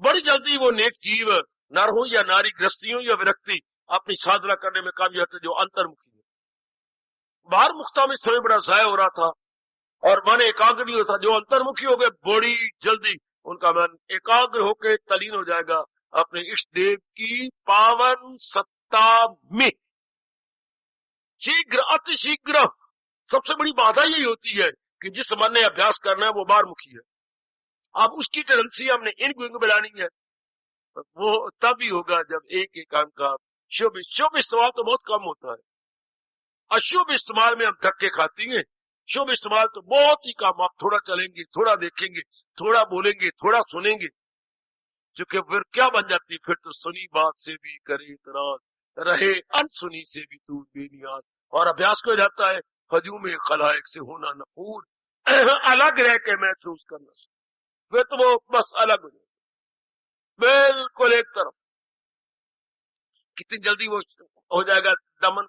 बड़ी जल्दी वो नेक जीव, नर हो या नारी, गृहस्थी हो या विरक्ति, अपनी साधना करने में कामयाब होते जो अंतर्मुखी है। बाहर मुक्ता में समय बड़ा जाया हो रहा था और मन एकाग्र नहीं होता, जो अंतर्मुखी हो गए बड़ी जल्दी उनका मन एकाग्र होकर तलीन हो जाएगा अपने इष्ट देव की पावन सत्ता में। शीघ्र, अति शीघ्र, सबसे बड़ी बाधा यही होती है कि जिस मन ने अभ्यास करना है वो बाहर मुखी है। अब उसकी टेंडेंसी हमने इन गुंग बनानी है, वो तभी होगा जब एक एक अंग का शुभ इस्तेमाल तो बहुत कम होता है, अशुभ इस्तेमाल में हम धक्के खाती हैं, शुभ इस्तेमाल तो बहुत ही कम, आप थोड़ा चलेंगे, थोड़ा देखेंगे, थोड़ा बोलेंगे, थोड़ा सुनेंगे, जो कि फिर क्या बन जाती है, फिर तो सुनी बात से भी करे इतराज, रहे अनसुनी से भी दूर बेनियाज, और अभ्यास को जाता है हजूम खलाइक से होना नफूर, अलग रह के महसूस करना, फिर तो वो बस अलग हो जाए, बिल्कुल एक तरफ। कितनी जल्दी वो हो जाएगा, दमन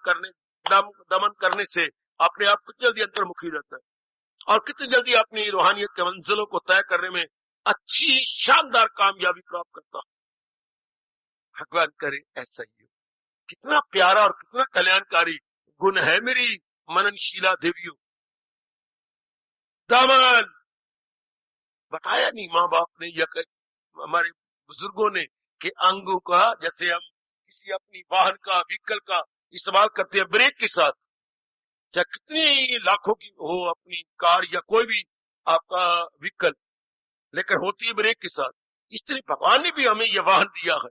करने से अपने आप को जल्दी अंतर्मुखी रहता है, और कितनी जल्दी अपनी रूहानियत के मंजिलों को तय करने में अच्छी शानदार कामयाबी प्राप्त करता। भगवान करे ऐसा ही हो। कितना प्यारा और कितना कल्याणकारी गुण है मेरी मननशीला देवियों। दमन बताया नहीं माँ बाप ने या हमारे बुजुर्गों ने कि अंगों का, जैसे हम किसी अपनी वाहन का, व्हीकल का इस्तेमाल करते हैं ब्रेक के साथ, चाहे कितनी लाखों की हो अपनी कार या कोई भी आपका व्हीकल, लेकिन होती है ब्रेक के साथ। इस तरह भगवान ने भी हमें यह वाहन दिया है,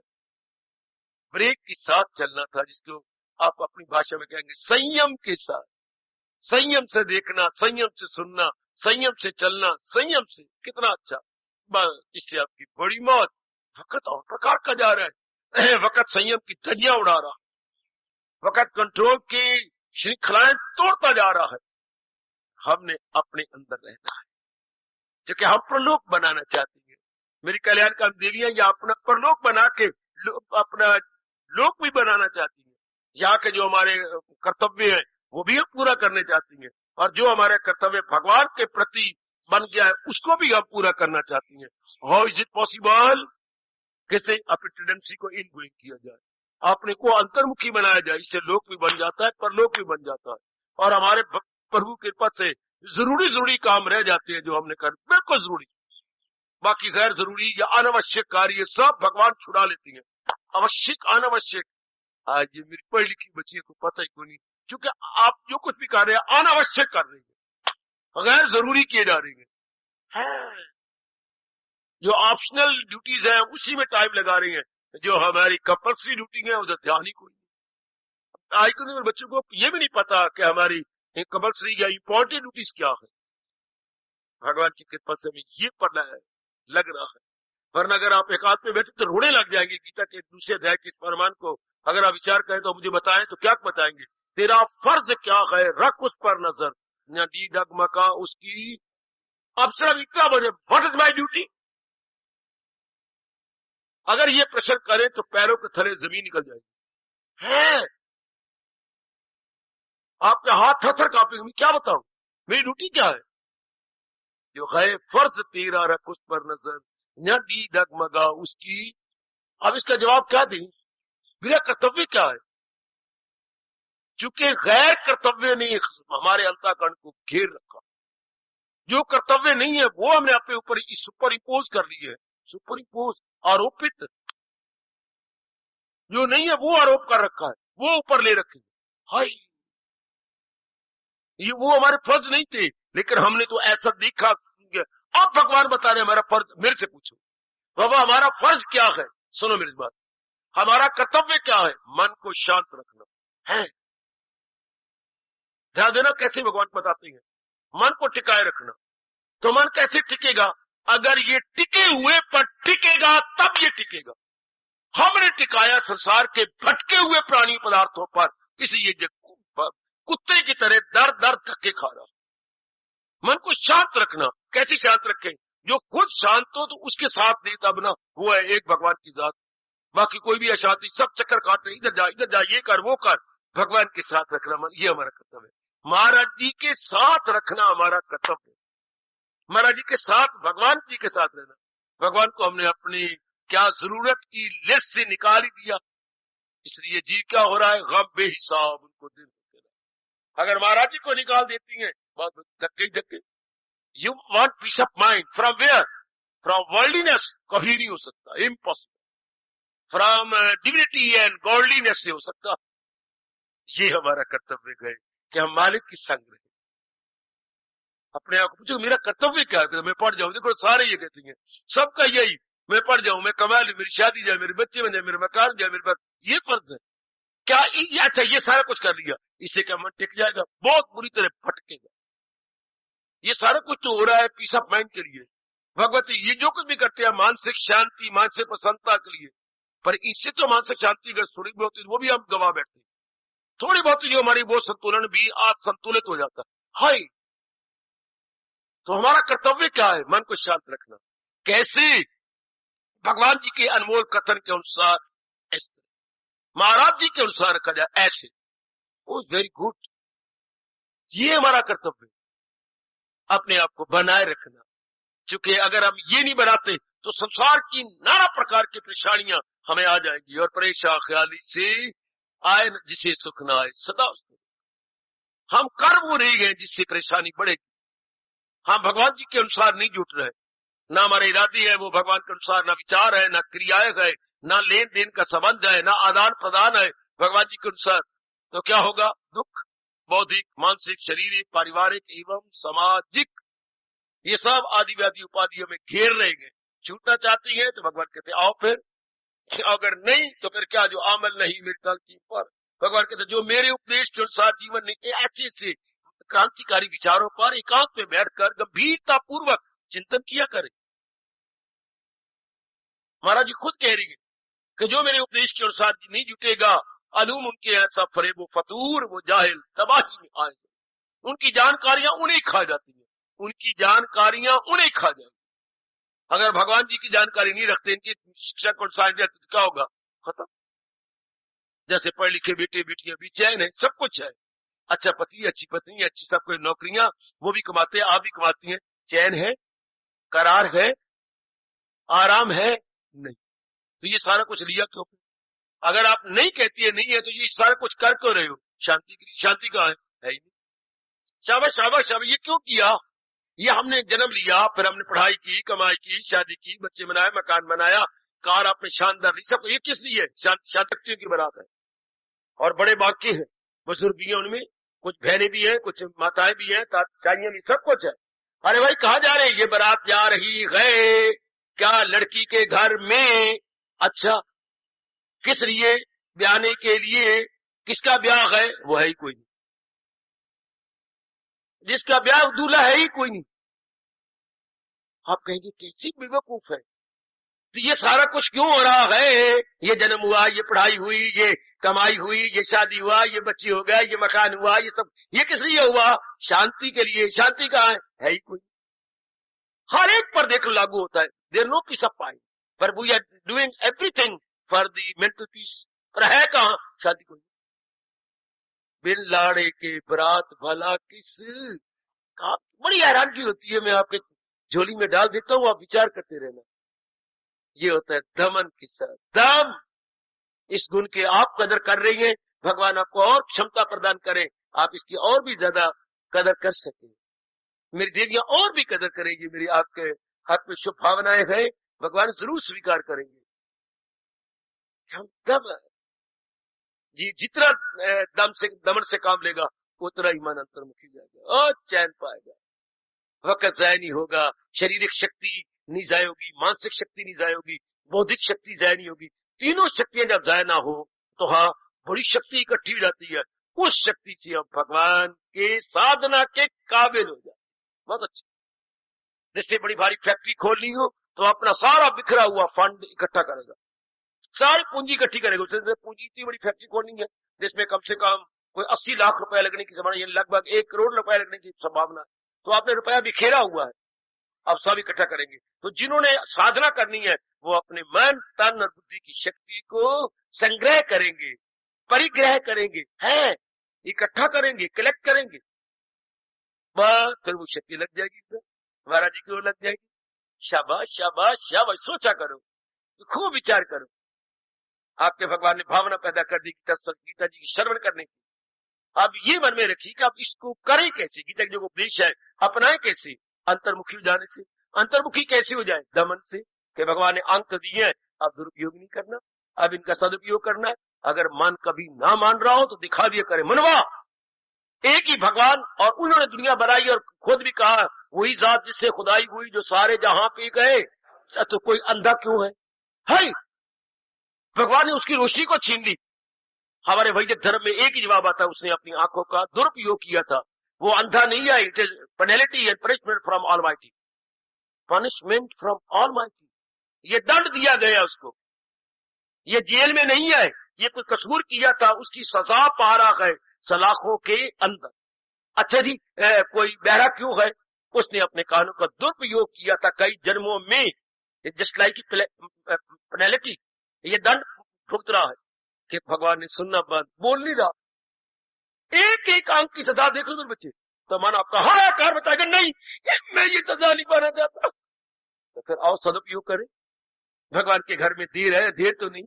ब्रेक के साथ चलना था, जिसको आप अपनी भाषा में कहेंगे संयम के साथ, संयम से देखना, संयम से सुनना, संयम से चलना, संयम से, कितना अच्छा। बस इससे आपकी बड़ी मौत। वक्त और प्रकार का जा रहा है, वक्त संयम की धज्जियां उड़ा रहा है, वक्त कंट्रोल की श्रृंखलाएं तोड़ता जा रहा है। हमने अपने अंदर रहना है, क्योंकि हम परलोक बनाना चाहते हैं। मेरी कल्याणकारी देवियां या अपना परलोक बना के अपना लोक भी बनाना चाहती हैं। यहाँ के जो हमारे कर्तव्य है वो भी हम पूरा करने चाहती हैं, और जो हमारे कर्तव्य भगवान के प्रति बन गया है उसको भी हम पूरा करना चाहती हैं। How is it possible? कैसे अपनी टेंडेंसी को इनगोइंग किया जाए, अपने को अंतर्मुखी बनाया जाए, इससे लोक भी बन जाता है, परलोक भी बन जाता है। और हमारे प्रभु की कृपा से जरूरी काम रह जाते हैं जो हमने कर, बिल्कुल जरूरी, बाकी गैर जरूरी या अनावश्यक कार्य सब भगवान छुड़ा लेती हैं। आवश्यक अनावश्यक, आज ये मेरी पढ़ी लिखी बच्चियों को पता ही क्यों नहीं, क्योंकि आप जो कुछ भी कर रहे हैं अनावश्यक कर रही है, गैर जरूरी किए जा रही है। जो ऑप्शनल ड्यूटीज है उसी में टाइम लगा रही है, जो हमारी कंपल्सरी ड्यूटी है उधर ध्यान ही कोई नहीं। आज के बच्चों को ये भी नहीं पता कि हमारी कंपल्सरी या इंपॉर्टेंट ड्यूटीज क्या है। भगवान की कृपा से हमें ये पढ़ना है, लग रहा है, वरना अगर आप एकांत में बैठे तो रोने लग जाएंगे। गीता के दूसरे अध्याय के इस फरमान को अगर आप विचार करें तो मुझे बताएं तो क्या बताएंगे? तेरा फर्ज क्या है, रख उस पर नजर, न डी डगमगा उसकी अवसर इतना बजे, व्हाट इज माई ड्यूटी? अगर ये प्रश्न करें तो पैरों के थले जमीन निकल जाएगी। है आपके हाथ थर कांपेंगे, मैं क्या बताऊं मेरी ड्यूटी क्या है? जो है फर्ज तेरा रख उस पर नजर, न डी डगमगा उसकी। अब इसका जवाब क्या दें? मेरा कर्तव्य क्या है? चूंकि गैर कर्तव्य ने हमारे अंतःकरण को घेर रखा, जो कर्तव्य नहीं है वो हमने अपने ऊपर सुपर इम्पोज कर ली है, सुपर इम्पोज आरोपित, जो नहीं है वो आरोप कर रखा है, वो ऊपर ले रखे। हाय, ये वो हमारे फर्ज नहीं थे, लेकिन हमने तो ऐसा देखा। अब भगवान बता रहे हमारा फर्ज, मेरे से पूछो बाबा हमारा फर्ज क्या है? सुनो मेरी बात, हमारा कर्तव्य क्या है? मन को शांत रखना है। ध्यान देना कैसे भगवान बताते हैं, मन को टिकाए रखना। तो मन कैसे टिकेगा? अगर ये टिके हुए पर टिकेगा तब ये टिकेगा। हमने टिकाया संसार के भटके हुए प्राणी पदार्थों पर, इसलिए कुत्ते की तरह दर दर धक्के खा रहा। मन को शांत रखना, कैसे शांत रखें? जो खुद शांत हो तो उसके साथ दे तब ना, वो है एक भगवान की जात। बाकी कोई भी अशांति, सब चक्कर काट रहे, इधर जा ये कर वो कर। भगवान के साथ रखना ये हमारा कर्तव्य है। महाराज जी के साथ रखना हमारा कर्तव्य है। महाराज जी के साथ, भगवान जी के साथ रहना। भगवान को हमने अपनी क्या जरूरत की लिस्ट से निकाल ही दिया, इसलिए जी क्या हो रहा है, गम बेहिसाब उनको दिन होते रहा। अगर महाराज जी को निकाल देती हैं बहुत धक्के। You want peace of mind from where? From worldliness कभी नहीं हो सकता, impossible. From divinity and godliness से हो सकता। ये हमारा कर्तव्य है कि हम मालिक की संग रहे। अपने आप को पूछो मेरा कर्तव्य क्या है? मैं पढ़ जाऊं, देखो सारे ये कहती हैं, सबका यही, मैं पढ़ जाऊं, मैं कमा लूं, मेरी शादी जाए, मेरे बच्चे बन जाए, मेरे मकान जाए, मेरे पास, ये फर्ज है क्या? अच्छा ये सारा कुछ कर लिया, इससे क्या मन टिक जाएगा? बहुत बुरी तरह भटकेगा। ये सारा कुछ तो हो रहा है पीस ऑफ माइंड के लिए। भगवती ये जो कुछ भी करते हैं मानसिक शांति, मानसिक प्रसन्नता के लिए, पर इससे तो मानसिक शांति अगर थोड़ी बहुत वो भी हम गवा बैठते हैं। थोड़ी बहुत जो हमारी वो संतुलन भी असंतुलित हो जाता है। हाय, तो हमारा कर्तव्य क्या है? मन को शांत रखना। कैसे? भगवान जी के अनमोल कथन के अनुसार, महाराज जी के अनुसार रखा जाए ऐसे। ओ वेरी गुड, ये हमारा कर्तव्य, अपने आप को बनाए रखना। क्योंकि अगर हम ये नहीं बनाते तो संसार की नाना प्रकार की परेशानियां हमें आ जाएंगी, और परेशान ख्याली से आए जिसे सुख न आए सदा हम कर वो नहीं गए जिससे परेशानी बढ़ेगी। हम भगवान जी के अनुसार नहीं जुट रहे, ना हमारे इरादे है वो भगवान के अनुसार, ना विचार है, ना क्रियाएं है, ना लेन देन का संबंध है, ना आदान प्रदान है भगवान जी के अनुसार। तो क्या होगा? दुख, बौद्धिक, मानसिक, शारीरिक, पारिवारिक एवं सामाजिक, ये सब आदि व्याधि उपाधि हमें घेर रहेंगे। छूटना चाहती है तो भगवान कहते आओ फिर, अगर नहीं तो फिर क्या? जो अमल नहीं मेरे तल की पर, भगवान कहते जो मेरे उपदेश के अनुसार जीवन नहीं, ऐसे ऐसे क्रांतिकारी विचारों पर एकांत में बैठकर गंभीरता पूर्वक चिंतन किया करे। महाराज जी खुद कह रही है कि जो मेरे उपदेश के अनुसार नहीं जुटेगा, अलूम उनके ऐसा फरेब फतूर, वो जाहिल तबाही में आए। उनकी जानकारियां उन्हें खा जाती है, उनकी जानकारियां उन्हें खा जाएंगी। अगर भगवान जी की जानकारी नहीं रखते, इनकी शिक्षा को अनुसार तो क्या होगा? खत्म। जैसे पढ़े लिखे बेटे बेटियां भी चैन है, सब कुछ है, अच्छा पति, अच्छी पत्नी, अच्छी सब कोई नौकरियां, वो भी कमाते हैं, आप भी कमाती हैं, चैन है, करार है, आराम है नहीं। तो ये सारा कुछ लिया क्यों? अगर आप नहीं कहती है नहीं है, तो ये सारा कुछ कर क्यों रहे हो? शांति की, शांति कहाँ है ही नहीं। शाबाश शाबाश शाबाश, ये क्यों किया? ये हमने जन्म लिया, फिर हमने पढ़ाई की, कमाई की, शादी की, बच्चे बनाए, मकान बनाया, कार आपने शानदार ली, सब ये किस लिए? शांतियों की बारात है। और बड़े बाकी हैं, बुजुर्ग भी हैं, उनमें कुछ बहनें भी हैं, कुछ माताएं भी हैं, चाचियां भी, सब कुछ है। अरे भाई कहाँ जा रहे हैं? ये बारात जा रही है क्या लड़की के घर में? अच्छा किस लिए? ब्याने के लिए। किसका ब्याह है? वो है ही कोई नहीं, जिसका ब्याह दूल्हा है ही कोई नहीं। आप कहेंगे कैसी बेवकूफ है, तो ये सारा कुछ क्यों हो रहा है? ये जन्म हुआ, ये पढ़ाई हुई, ये कमाई हुई, ये शादी हुआ, ये बच्ची हो गया, ये मकान हुआ, ये सब ये किस लिए हुआ? शांति के लिए। शांति कहाँ है ही कोई। हर एक पर देख लागू होता है, there no peace of mind, पर we are doing everything for the mental peace. पर है कहाँ? शादी कोई। बिन लाड़े के बरात भला किस। बड़ी हैरानगी होती है, मैं आपके झोली में डाल देता हूँ, आप विचार करते रहना। ये होता है दमन के साथ दम। इस गुण के आप कदर कर रही हैं, भगवान आपको और क्षमता प्रदान करें, आप इसकी और भी ज्यादा कदर कर सके। मेरी देवियां और भी कदर करेंगी, मेरी आपके हाथ में शुभ भावनाएं हैं, भगवान जरूर स्वीकार करेंगे। हम दम जी, जितना दमन से काम लेगा, उतना ही मन अंतर्मुखी जाएगा और चैन पाएगा, वक्त जाया नहीं होगा, शारीरिक शक्ति नहीं जाया होगी, मानसिक शक्ति नहीं जाया होगी, बौद्धिक शक्ति जाया नहीं होगी। तीनों शक्तियां जब जाया ना हो, तो हाँ बड़ी शक्ति इकट्ठी हो जाती है, उस शक्ति से हम भगवान के साधना के काबिल हो जाए। बहुत अच्छी। जिससे बड़ी भारी फैक्ट्री खोलनी हो, तो अपना सारा बिखरा हुआ फंड इकट्ठा करेगा, सारी पूंजी इकट्ठी करेगा। उससे पूंजी इतनी बड़ी फैक्ट्री खोलनी है जिसमें कम से कम कोई 80 लाख रुपए लगने की संभावना, यानी लगभग 1 करोड़ रुपए लगने की संभावना है। तो आपने रुपया बिखेरा हुआ है, अब सब इकट्ठा करेंगे। तो जिन्होंने साधना करनी है, वो अपने मन तन और बुद्धि की शक्ति को संग्रह करेंगे, परिग्रह करेंगे, है इकट्ठा करेंगे, कलेक्ट करेंगे, बस फिर वो शक्ति लग जाएगी, महाराज जी की ओर लग जाएगी। शाबाश शाबाश शाबाश। सोचा करो, खूब विचार करो। आपके भगवान ने भावना पैदा कर दी गीता जी की श्रवण करने की। अब ये मन में रखिए कि आप इसको करें कैसे, गीता की जो उपदेश है अपनाएं कैसे? अंतर्मुखी हो जाने से। अंतर्मुखी कैसे हो जाए? दमन से, कि भगवान ने अंक दिए हैं, अब दुरुपयोग नहीं करना, अब इनका सदुपयोग करना है। अगर मन कभी ना मान रहा हो तो दिखा दिया करे, मनवा एक ही भगवान, और उन्होंने दुनिया बनाई और खुद भी कहा वही जात जिससे खुदाई हुई जो सारे जहां पे गए। तो कोई अंधा क्यों है? भगवान ने उसकी रोशनी को छीन ली। हमारे वैदिक धर्म में एक ही जवाब आता है, उसने अपनी आंखों का दुरुपयोग किया था, वो अंधा नहीं है। It is penalty and punishment from almighty, punishment from almighty. ये दंड दिया गया उसको, ये जेल में नहीं है, ये कोई कसूर किया था, उसकी सजा पा रहा है सलाखों के अंदर। अच्छा जी, कोई बहरा क्यों है? उसने अपने कानों का दुरुपयोग किया था कई जन्मों में, जस्ट लाइक पेनल्टी, ये दंड भुगत रहा है कि भगवान ने सुनना बंद, बोल नहीं रहा। एक एक अंक की सजा देख लो मेरे बच्चे, तो मन आपका हर आकार बताएगा नहीं मैं ये सजा नहीं पाना चाहता। तो फिर आओ सदुपयोग करें। भगवान के घर में देर है, देर तो नहीं।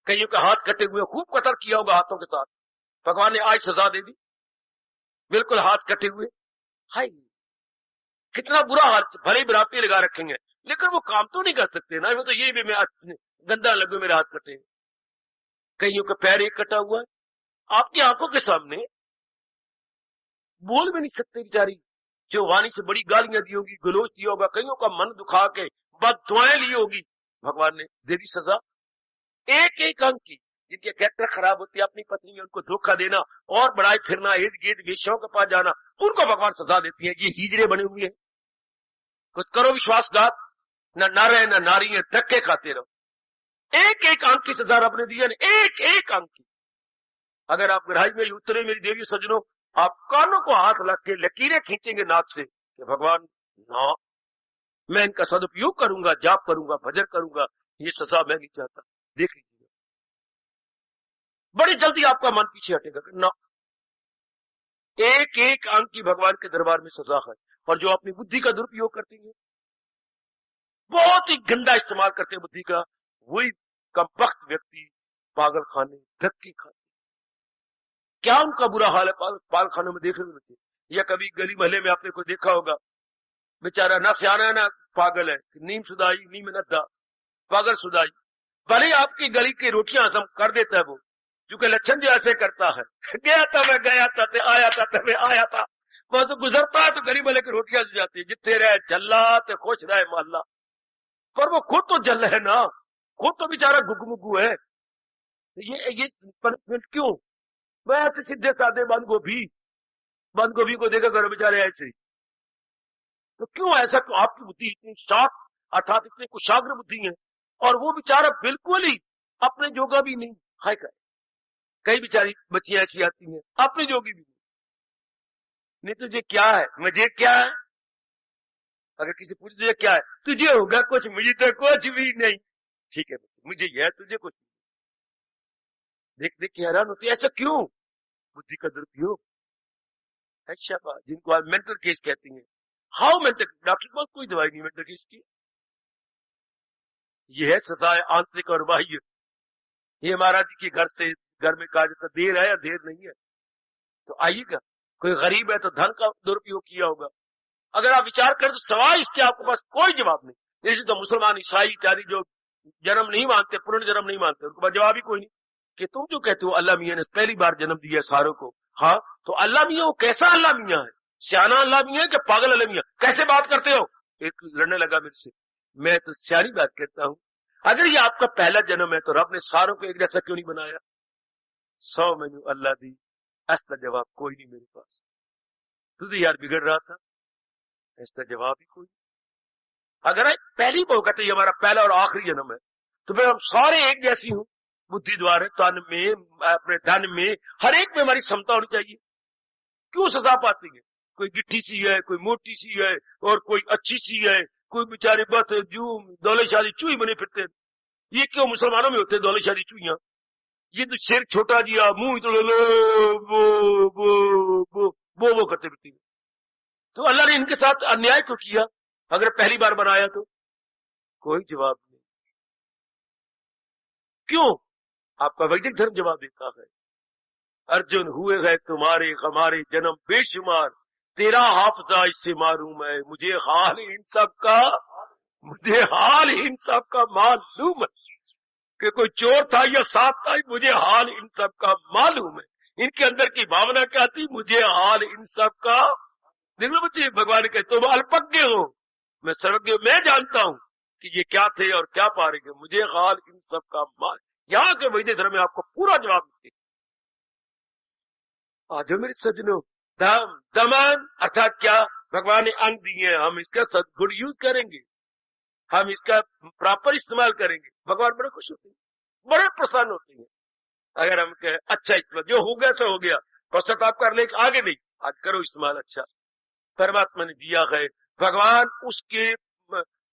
कईयों का हाथ कटे हुए, खूब कतल किया होगा हाथों के साथ, भगवान ने आज सजा दे दी, बिल्कुल हाथ कटे हुए। हाय कितना बुरा हाल, भले बराबरी लगा रखेंगे लेकिन वो काम तो नहीं कर सकते ना। वो तो ये भी मैं गंदा लगे मेरे हाथ कटे। कईयों का पैर एक कटा हुआ है आपकी आंखों के सामने, बोल भी नहीं सकते बेचारी, जो वाणी से बड़ी गालियां दी होगी, गलोच दिया होगा, कईयों का मन दुखा के बददुआएं ली होगी, भगवान ने दे दी सजा। एक एक अंक की, जिनके कैरेक्टर खराब होती है, अपनी पत्नी में उनको धोखा देना और बढ़ाई फिरना, इर्द गिर्द वेश्याओं के पास जाना, उनको भगवान सजा देती है। ये हिजड़े बने हुए हैं, कुछ करो विश्वासघात, न नर है न नारी है, धक्के खाते रहो। एक एक अंक की सजा आपने दी है, एक एक अंक की। अगर आप गहराई में उतरे मेरी देवी सज्जनों, आप कानों को हाथ लग के लकीरें खींचेंगे नाक से कि भगवान ना, मैं इनका सदुपयोग करूंगा, जाप करूंगा, भजन करूंगा, ये सजा मैं नहीं चाहता। देख लीजिएगा, बड़ी जल्दी आपका मन पीछे हटेगा कि ना, एक एक अंक की भगवान के दरबार में सजा है। और जो अपनी बुद्धि का दुरुपयोग करते हैं, बहुत ही गंदा इस्तेमाल करते हैं बुद्धि का, वही कमबख्त व्यक्ति पागल खाने, धक्के खाते। क्या उनका बुरा हाल है पागल खाने में, देख रहे बच्चे। या कभी गली महले में आपने कोई देखा होगा, बेचारा ना सियाना है ना पागल है, नीम सुदाई नीम नद्दा, पागल सुदाई। भले आपकी गली की रोटियां हजम कर देता है वो, क्योंकि लक्षण जो ऐसे करता है, गया था मैं गया था, आया था मैं आया था, वह तो गुजरता है तो गली महले की रोटियां जो जाती है, जितने रहे जल्ला तो खुश रहे मोहल्ला। पर वो खुद तो जल है ना, खुद तो बेचारा गुगमुगू है। ये पनिशमेंट क्यों? मैं ऐसे सीधे साधे बंद गोभी को देखा करो बेचारे ऐसे, तो क्यों ऐसा? क्यों? आपकी बुद्धि इतनी शार्प अर्थात इतनी कुशाग्र बुद्धि है, और वो बेचारा बिल्कुल ही अपने जोगा भी नहीं। हाय का कई बेचारी बच्चियां ऐसी आती हैं अपने जोगी भी नहीं। तुझे क्या है, मुझे क्या है? अगर किसी पूछे तुझे क्या है, तुझे होगा कुछ, मुझे तो कुछ भी नहीं। ठीक है बच्चे, मुझे यह है, तुझे कुछ नहीं। देख देख के हैरान होती है, ऐसा क्यों? बुद्धि का दुरुपयोग। अच्छा, जिनको आप मेंटल केस कहती हैं। How mental? डॉक्टर के पास कोई दवाई नहीं मेंटल केस की। यह है सजाए आंतरिक और बाह्य। ये महाराज जी के घर में कहा जाता देर है या देर नहीं है, तो आइएगा। कोई गरीब है तो धन का दुरुपयोग किया होगा। अगर आप विचार करें तो सवाल इसके आपके पास कोई जवाब नहीं। जैसे तो मुसलमान ईसाई इत्यादि जो जन्म नहीं मानते, पुनर्जन्म नहीं मानते, उनके पास जवाब ही कोई नहीं कि तुम जो कहते हो अल्लाह मियां ने पहली बार जन्म दिया सारों को। हाँ, तो अल्लाह मियां वो कैसा अल्लाह मियां है? सियाना अल्लाह मियां है कि पागल अल्लाह मियां? कैसे बात करते हो? एक लड़ने लगा मेरे से। मैं तो सियानी बात करता हूं। अगर ये आपका पहला जन्म है तो रब ने सारों को एक जैसा क्यों नहीं बनाया? 100 मेनू अल्लाह दी, ऐसा जवाब कोई नहीं मेरे पास। तुझे यार बिगड़ रहा था, ऐसा जवाब ही कोई। अगर पहली वो कहते ये हमारा पहला और आखिरी जन्म है, तो फिर हम सारे एक जैसी हूं, बुद्धि द्वारा, तन में, अपने धन में, हर एक में हमारी क्षमता होनी चाहिए। क्यों सजा पाती है? कोई गिट्टी सी है, कोई मोटी सी है, और कोई अच्छी सी है, कोई बेचारे बत जू दौलतशाही चूही बने फिरते। ये क्यों मुसलमानों में होते दौलतशाही चूहियां? ये तो सिर छोटा दिया, मुंह तो वो करते फिरती। तो अल्लाह ने इनके साथ अन्याय क्यों किया? अगर पहली बार बनाया तो कोई जवाब नहीं। क्यों? आपका वैदिक धर्म जवाब देता है। अर्जुन हुए है तुम्हारे हमारे जन्म बेशुमार, तेरा हाफजा इससे मारूं मैं, मुझे हाल इन सब का मालूम है कि कोई चोर था या सांप था, मुझे हाल इन सब का मालूम है। इनके अंदर की भावना क्या थी? मुझे हाल इन सब का। देख लो बच्चे, भगवान के तुम अल्पज्ञ हो, मैं सर्वज्ञ, मैं जानता हूं कि ये क्या थे और क्या पा रहे, मुझे हाल इन सब का माल। यहाँ के वैदिक धर्म में आपको पूरा जवाब मिलते। आज मेरे सज्जनों, दमन अर्थात क्या? भगवान ने अंग दिए, हम इसका सदगुण यूज करेंगे, हम इसका प्रॉपर इस्तेमाल करेंगे। भगवान बड़े खुश होते हैं, बड़े प्रसन्न होते हैं। अगर हम कहें अच्छा इस्तेमाल, जो हो गया सो हो गया, पश्चाताप कर ले, आगे नहीं, आज करो इस्तेमाल अच्छा। परमात्मा ने दिया है, भगवान उसके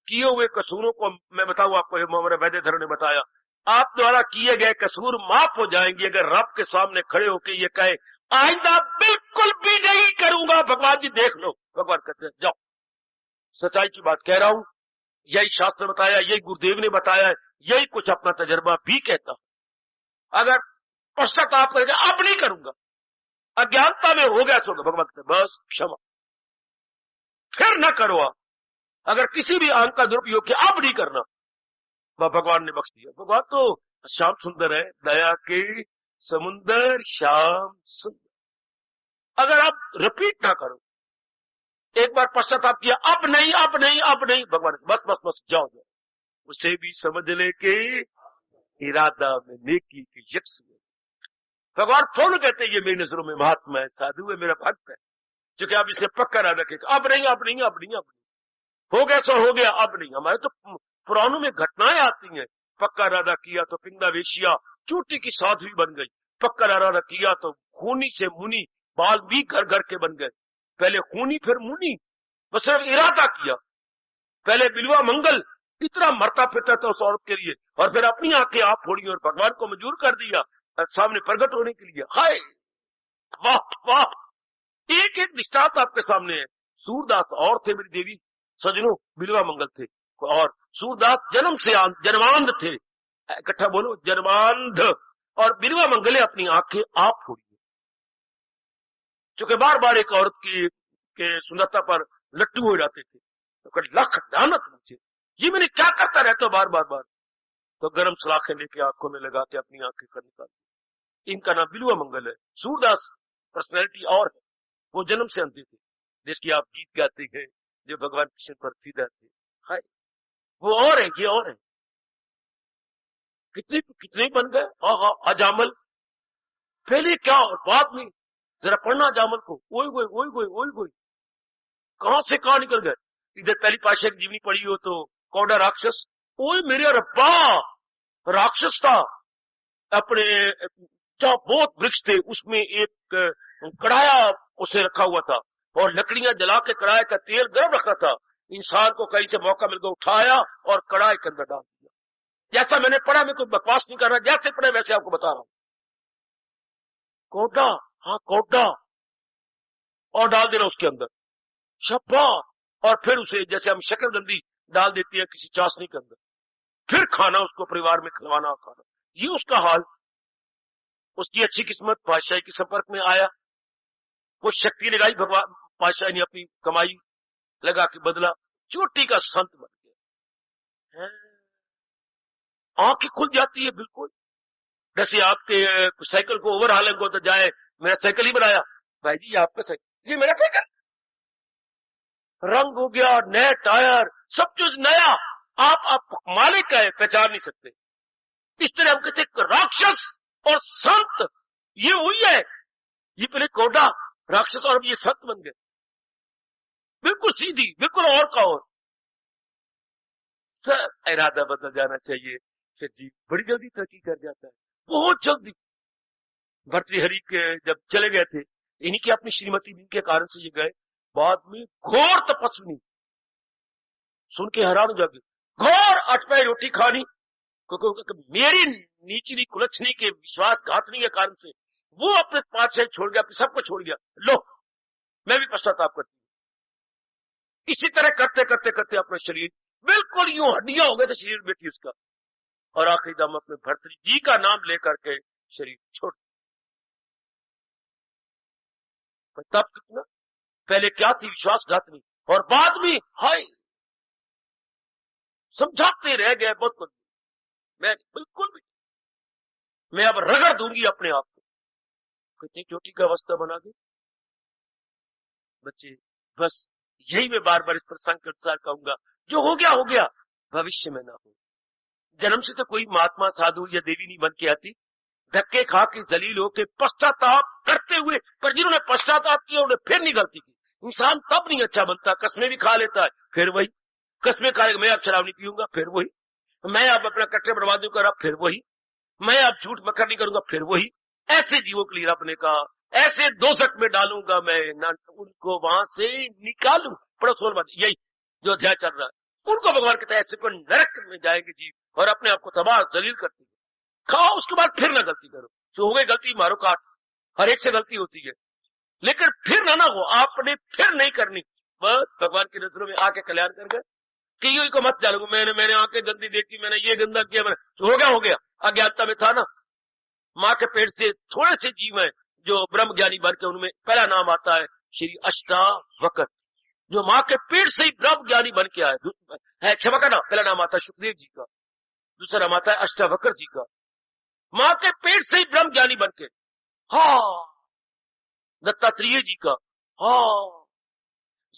किए हुए कसूरों को, मैं बताऊं आपको, हमारे वैद्य धर्म ने बताया, आप द्वारा किए गए कसूर माफ हो जाएंगे अगर रब के सामने खड़े होकर ये कहे आइंदा बिल्कुल भी नहीं करूंगा, भगवान जी देख लो। भगवान कहते हैं जाओ, सच्चाई की बात कह रहा हूं, यही शास्त्र बताया, यही गुरुदेव ने बताया, यही कुछ अपना तजर्बा भी कहता। अगर पश्चाताप करेगा अब नहीं करूंगा, अज्ञानता में हो गया सो भगवान कहते बस क्षमा, फिर न करो। अगर किसी भी अंग का दुरुपयोग किया अब नहीं करना, भगवान ने बख्श दिया। भगवान तो श्याम सुंदर है, दया के समुंदर श्याम सुंदर। अगर आप रिपीट ना करो, एक बार पश्चाताप किया अब नहीं अब नहीं अब नहीं, भगवान बस बस बस जाओ जाओ, उसे भी समझ ले के इरादा में नेकी के यक्ष में। भगवान फोन कहते हैं ये मेरी नजरों में महात्मा है, साधु है, मेरा भक्त है, जो कि आप इसने पक्का ना रखेगा अब नहीं अब नहीं अब नहीं अब नहीं, हो गया सो हो गया अब नहीं। हमारे तो पुराणों में घटनाएं आती हैं, पक्का इरादा किया तो पिंगला वेशिया चोटी की साध्वी बन गई। पक्का इरादा किया तो खूनी से मुनि बाल भी घर घर के बन गए। पहले खूनी फिर मुनि, बस सिर्फ इरादा किया। पहले बिलवा मंगल इतना मरता फिरता था उस औरत के लिए, और फिर अपनी आंखें आप फोड़ी और भगवान को मजबूर कर दिया सामने प्रकट होने के लिए। हाय वाह वाह, एक एक दृष्टांत आपके सामने है। सूरदास और थे मेरी देवी सजनों, बिलवा मंगल थे, और सूरदास जन्म से जन्मांध थे। इकट्ठा बोलो, जन्मांध। और बिलवा मंगले अपनी आंखें आप फोड़ी, चूंकि बार बार एक औरत की के सुंदरता पर लट्टू हो जाते थे, तो लख लानत मुझे, ये मैंने क्या करता रहता बार बार बार। तो गर्म सलाखें लेके आंखों में लगा के अपनी आंखें कर निकालती। इनका नाम बिलवा मंगल है। सूरदास पर्सनैलिटी और है, वो जन्म से अंधे थे, जिसकी आप गीत गाते हैं जो भगवान कृष्ण पर सीधा थे। हाय वो और है, ये और है। कितने कितने बन गए। अजामल पहले क्या और बाद में, जरा पढ़ना अजामल को। ओए गोए ओए गोए ओए गोए, कहां से कहां निकल गए। इधर पहली पाशाह की जीवनी पढ़ी हो तो कौड़ा राक्षस, ओए मेरे रब्बा, राक्षस था। अपने जहां बहुत वृक्ष थे उसमें एक कढ़ाया उसे रखा हुआ था, और लकड़ियां जला के कढ़ाई का तेल गर्म रखा था। इंसान को कहीं से मौका मिल गया, उठाया और कढ़ाई के अंदर डाल दिया। जैसा मैंने पढ़ा, मैं कोई बकवास नहीं कर रहा, जैसे पढ़े वैसे आपको बता रहा हूं। कोटा, हाँ कोटा, और डाल देना उसके अंदर शब्बा, और फिर उसे जैसे हम शकरकंदी डाल देती है किसी चाशनी के अंदर, फिर खाना, उसको परिवार में खिलवाना खाना। ये उसका हाल। उसकी अच्छी किस्मत बादशाह के संपर्क में आया, वो शक्ति लगाई, भगवान बादशाह ने अपनी कमाई लगा के बदला, चोटी का संत बन गया। आंखें खुल जाती है बिल्कुल, जैसे आपके साइकिल को ओवर हालिंग हो तो जाए, मेरा साइकिल ही बनाया भाई जी, आपका साइकिल, ये मेरा साइकिल, रंग हो गया, नए टायर, सब कुछ नया, आप मालिक है, पहचान नहीं सकते। इस तरह हम कहते राक्षस और संत, ये वही है। ये पहले कोडा राक्षस और अब ये संत बन गए, बिल्कुल सीधी, बिल्कुल और का और। सर इरादा बदल जाना चाहिए, फिर जी बड़ी जल्दी तरक्की कर जाता है, बहुत जल्दी। भर्तृहरि के जब चले गए थे, इन्हीं की अपनी श्रीमती के कारण से ये गए। बाद में घोर तपस्विनी, सुन के हैरान हो जाओगे, घोर अठपै रोटी खानी, क्योंकि मेरी नीचली कुलच्छनी के विश्वासघातनी के कारण से वो अपने पास से छोड़ गया, अपने सबको छोड़ गया। लो मैं भी पश्चाताप करती हूं। इसी तरह करते करते करते अपना शरीर बिल्कुल यूं हड्डियां हो गए थे शरीर बेटी उसका, और आखिरी दम अपने भर्तृ जी का नाम लेकर के शरीर छोड़। तब कितना, पहले क्या थी विश्वासघातनी, और बाद में हाय समझाते रह गए बहुत कुछ। मैं बिल्कुल भी, मैं अब रगड़ दूंगी अपने आप को। कितनी चोटी का अवस्था बना दी बच्चे। बस यही मैं बार बार इस प्रसंग के अनुसार कहूंगा, जो हो गया भविष्य में ना हो। जन्म से तो कोई महात्मा साधु या देवी नहीं बन के आती, धक्के खा के जलील होके पश्चाताप करते हुए, पर जिन्होंने पश्चाताप किया उन्होंने फिर नहीं गलती की। इंसान तब नहीं अच्छा बनता, कस्में भी खा लेता है, फिर वही कस्में खा लेगा, मैं अब शराब नहीं पीऊंगा, फिर वही, मैं अब अपना कट्टे बर्बाद नहीं करा, फिर वही, मैं अब झूठ मक्खर नहीं करूंगा, फिर वही। ऐसे जीवों के लिए रब ने कहा, ऐसे दोजख में डालूंगा मैं, ना उनको वहां से निकालू। पढ़ो 16 यही जो अध्याय चल रहा है, उनको भगवान कहता है ऐसे पर नरक में जाएंगे जीव, और अपने आप को तबाह जलील करती है। खाओ, उसके बाद फिर ना गलती करो। जो हो गई गलती मारो काट, हर एक से गलती होती है, लेकिन फिर ना हो, आपने फिर नहीं करनी। बस भगवान की नजरों में आके कल्याण कर गए कि यू को मत जालूंगा, मैंने आंखें गंदी देखी, मैंने ये गंदा किया, मैंने जो हो गया, अज्ञानता में था ना। माँ के पेट से थोड़े से जीव है जो ब्रह्म ज्ञानी बन के, उनमें पहला नाम आता है श्री अष्टावक्र, जो माँ के पेट से ही ब्रह्म ज्ञानी बन के आए। क्षमा करना, पहला नाम आता है सुखदेव जी का, दूसरा नाम आता है अष्टावक्र जी का। माँ के पेट से ही ब्रह्म ज्ञानी बन के, हाँ दत्तात्रेय जी का, हाँ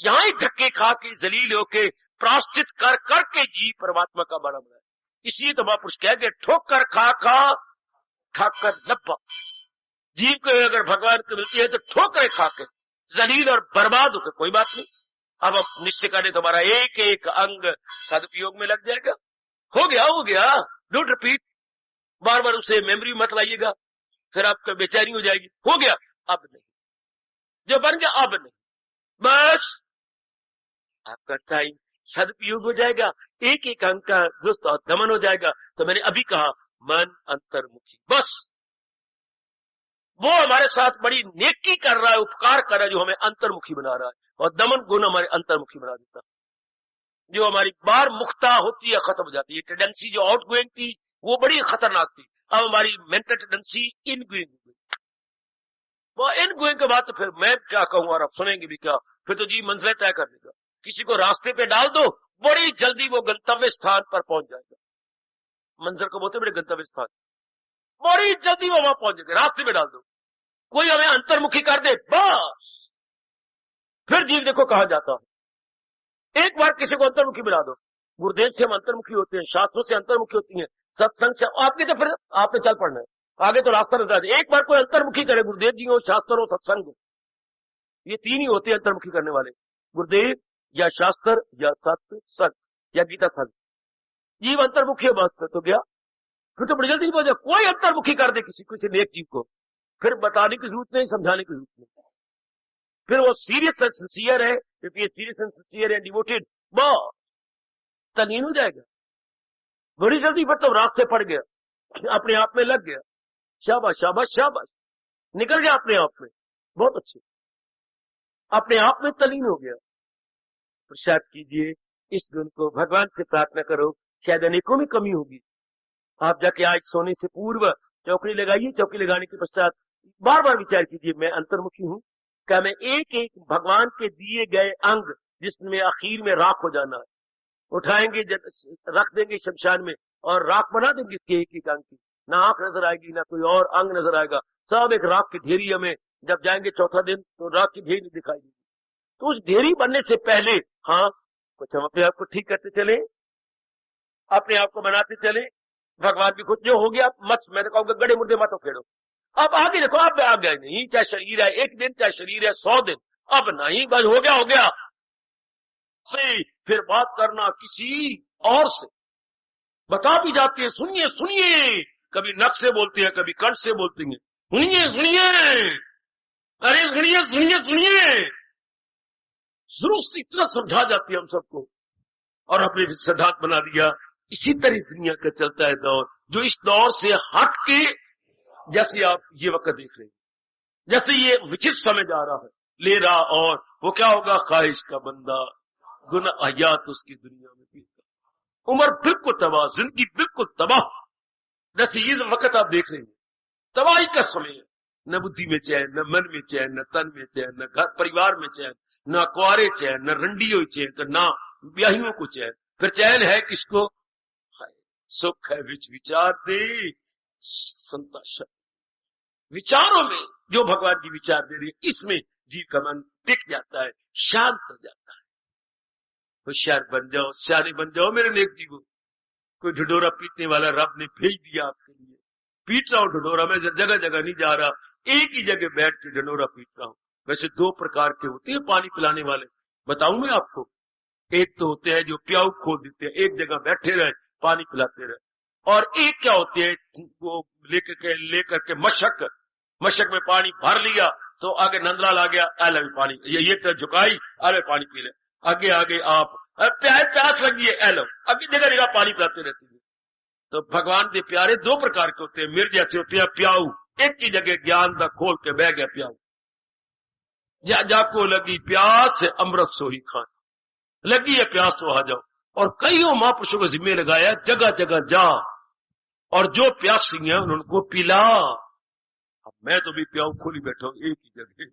यहां ही धक्के खा के जलील होके प्राश्चित कर करके जी परमात्मा का बड़ा बना है। इसलिए तो महापुरुष कह गए, ठोकर खा खा ठाकर लब्बा। जीव को अगर भगवान को मिलती है तो ठोकरे खा के जलील और बर्बाद होकर कोई बात नहीं। अब हम निश्चय करें तो हमारा एक एक अंग सदुपयोग में लग जाएगा। हो गया डोंट रिपीट, बार बार उसे मेमोरी मत लाइएगा, फिर आपका बेचैनी हो जाएगी। हो गया, अब नहीं, जो बन गया अब नहीं, बस आपका टाइम सदुपयोग हो जाएगा, एक एक अंक का दुष्ट और दमन हो जाएगा। तो मैंने अभी कहा मन अंतर्मुखी, बस वो हमारे साथ बड़ी नेकी कर रहा है, उपकार कर रहा है, जो हमें अंतर्मुखी बना रहा है, और दमन गुण हमारे अंतर्मुखी बना देता है। जो हमारी बार मुख्ता होती है खत्म हो जाती है, टेंडेंसी जो आउट गोइंग थी वो बड़ी खतरनाक थी, अब हमारी मेंटल टेंडेंसी इन गोइंग, वो इन गोइंग के बाद तो फिर मैं क्या कहूं और आप सुनेंगे भी क्या, फिर तो जी मंजिल तय कर देगा। किसी को रास्ते पे डाल दो, बड़ी जल्दी वो गंतव्य स्थान पर पहुंच जाएगा। मंजिल को बोलते बड़े गंतव्य स्थान, बड़ी जल्दी वो वहां पहुंच जाएगा, रास्ते पे डाल दो। कोई हमें अंतर्मुखी कर दे, बस फिर जीव देखो कहा जाता है। एक बार किसी को अंतर्मुखी बना दो, गुरुदेव से हम अंतर्मुखी होते हैं, शास्त्रों से अंतर्मुखी होती हैं, सत्संग से, आपके तो फिर आपने चल पड़ना है, आगे तो रास्ता नजर आ जाए। एक बार कोई अंतर्मुखी करे, गुरुदेव जी हो, शास्त्र हो, सत्संग हो, ये तीन ही होते हैं अंतर्मुखी करने वाले, गुरुदेव या शास्त्र या सत्संग या गीता संग। जीव अंतर्मुखी है, बस फिर तो गया, फिर तो बड़ी जल्दी पहुंच जाए। कोई अंतर्मुखी कर दे किसी नेक जीव को, फिर बताने की जरूरत नहीं, समझाने की जरूरत नहीं, फिर वो सीरियस एंड सिंसियर है, क्योंकि ये सीरियस एंड सिंसियर है, डिवोटेड, बस तलीन हो जाएगा बड़ी जल्दी। फिर तो रास्ते पड़ गया, अपने आप में लग गया, शाबाश शाबाश शाबाश, निकल गया अपने आप में, बहुत अच्छे, अपने आप में तलीन हो गया। प्रसाद कीजिए इस गुण को, भगवान से प्रार्थना करो, शायद अनेकों में कमी होगी। आप जाके आज सोने से पूर्व चौकड़ी लगाइए, चौकड़ी लगाने के पश्चात बार बार विचार कीजिए, मैं अंतर्मुखी हूं क्या? मैं एक एक भगवान के दिए गए अंग, जिसमें आखिर में राख हो जाना है, उठाएंगे, रख देंगे शमशान में और राख बना देंगे इसके एक एक अंग की, ना आंख नजर आएगी, ना कोई और अंग नजर आएगा, सब एक राख की ढेरी। हमें जब जाएंगे चौथा दिन तो राख की ढेरी दिखाई देगी। तो उस ढेरी बनने से पहले हाँ कुछ हम अपने आप को ठीक करते चले, अपने आप को बनाते चले, भगवान की खुद जो हो गया मत, मैं तो कहूँगा गड़े मुर्दे मत खेड़ो। अब आगे देखो, अब आ गया नहीं, चाहे शरीर है एक दिन, चाहे शरीर है 100 दिन, अब नहीं, बस हो गया हो गया से फिर बात करना किसी और से। बता भी जाती है, सुनिए सुनिए, कभी नक से बोलती है, कभी कंठ से बोलती है, सुनिए सुनिए, अरे सुनिए सुनिए सुनिए, जरूर से इतना समझा जाती है हम सबको, और अपने सिद्धांत बना दिया। इसी तरह दुनिया का चलता है दौर, जो इस दौर से हट के, जैसे आप ये वक्त देख रहे हैं, जैसे ये विचित्र समय जा रहा है, ले रहा, और वो क्या होगा, ख्वाहिश का बंदा, गुना हयात उसकी दुनिया में पीता, उम्र बिल्कुल तबाह, जिंदगी बिल्कुल तबाह। जैसे ये वक्त आप देख रहे हैं, तबाही का समय है, न बुद्धि में चैन, न मन में चैन, न तन में चैन, न घर परिवार में चैन, न कुआरे चैन, न रंडियों चैन, तो न ब्याहियों को चैन। फिर चैन है किसको, सुख है विच विचार दे संता, विचारों में जो भगवान जी विचार दे रही है, इसमें जीव का मन टिक जाता है, शांत हो जाता है। होशियार बन जाओ, सियाने बन जाओ मेरे नेक जीवो। कोई ढिढोरा पीटने वाला रब ने भेज दिया आपके लिए, पीट रहा हूं ढिढोरा, मैं जगह जगह नहीं जा रहा, एक ही जगह बैठ के ढिढोरा पीट रहा हूं। वैसे 2 प्रकार के होते हैं पानी पिलाने वाले, बताऊं मैं आपको। एक तो होते हैं जो प्याऊ खोल देते हैं, एक जगह बैठे रहे पानी पिलाते रहे, और एक क्या होते हैं, वो लेकर के मशक में पानी भर लिया, तो आगे नंदलाल आ गया, आले भी पानी, ये तो झुकाई, आले पानी पी ले, आगे आगे आप प्यास लगी है, एलो, अभी जगह जगह पानी पिलाते रहते हैं। तो भगवान के प्यारे 2 प्रकार के होते हैं, मेरे जैसे होते हैं प्याऊ, एक ही जगह ज्ञान का खोल के बह गया प्याऊ, जाको लगी प्यास अमृत सो ही खान, लगी है प्यास तो आ जाओ। और कईयों महापुरुषों को जिम्मे लगाया, जगह जगह जा और जो प्यासी है उनको पिला। अब मैं तो भी प्याऊ खोली बैठा हूं एक ही जगह,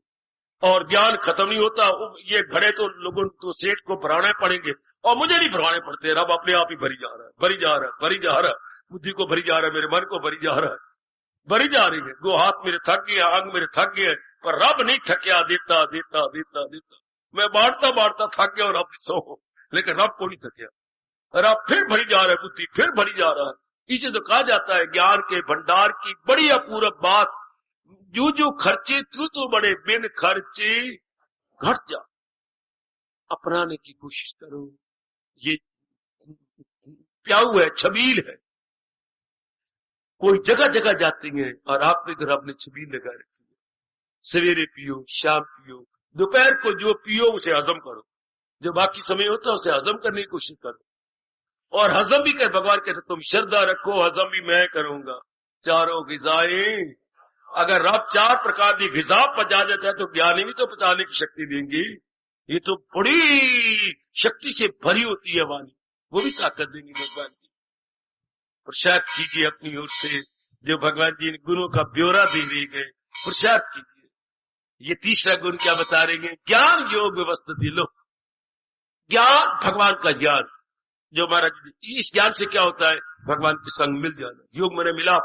और ज्ञान खत्म नहीं होता। ये घड़े तो लोगों तो सेठ को भराने पड़ेंगे, और मुझे नहीं भरवाने पड़ते, रब अपने आप ही भरी जा रहा है, भरी जा रहा है, भरी जा रहा है, बुद्धि को भरी जा रहा है, मेरे मन को भरी जा रहा है, भरी जा रही है। गो हाथ मेरे थक गए, अंग मेरे थक गए, पर रब नहीं थकिया, देता देता देता देता। मैं बांटता बांटता थक गया और अपनी सो, लेकिन रब को नहीं थकिया, रब फिर भरी जा रहा है, बुद्धि फिर भरी जा रहा है। इसे तो कहा जाता है ज्ञान के भंडार की बड़ी अपूर्व बात, जो जो खर्चे तू तो बड़े, बिन खर्चे घट जा, अपनाने की कोशिश करो। ये प्याऊ है, छबील है, कोई जगह जगह जाती हैं और आपने इधर अपनी छबील लगा रखी है। सवेरे पियो, शाम पियो, दोपहर को जो पियो उसे हजम करो, जो बाकी समय होता है उसे हजम करने की कोशिश करो। और हजम भी कर, भगवान कहते तुम श्रद्धा रखो, हजम भी मैं करूंगा। चारों ग़िज़ाएं, अगर रब 4 प्रकार की ग़िज़ा पचा देता है तो ज्ञानी भी तो पचाने की शक्ति देंगे। ये तो बड़ी शक्ति से भरी होती है वाणी, वो भी ताकत देंगी भगवान की। प्रसाद कीजिए अपनी ओर से, जो भगवान जी ने गुणों का ब्यौरा दे गए, प्रसाद कीजिए। ये तीसरा गुण क्या बता रहे हैं? ज्ञान योग व्यवस्थित। लो, ज्ञान, भगवान का ज्ञान जो महाराज, इस ज्ञान से क्या होता है? भगवान के संग मिल जाना। योग मैंने मिला,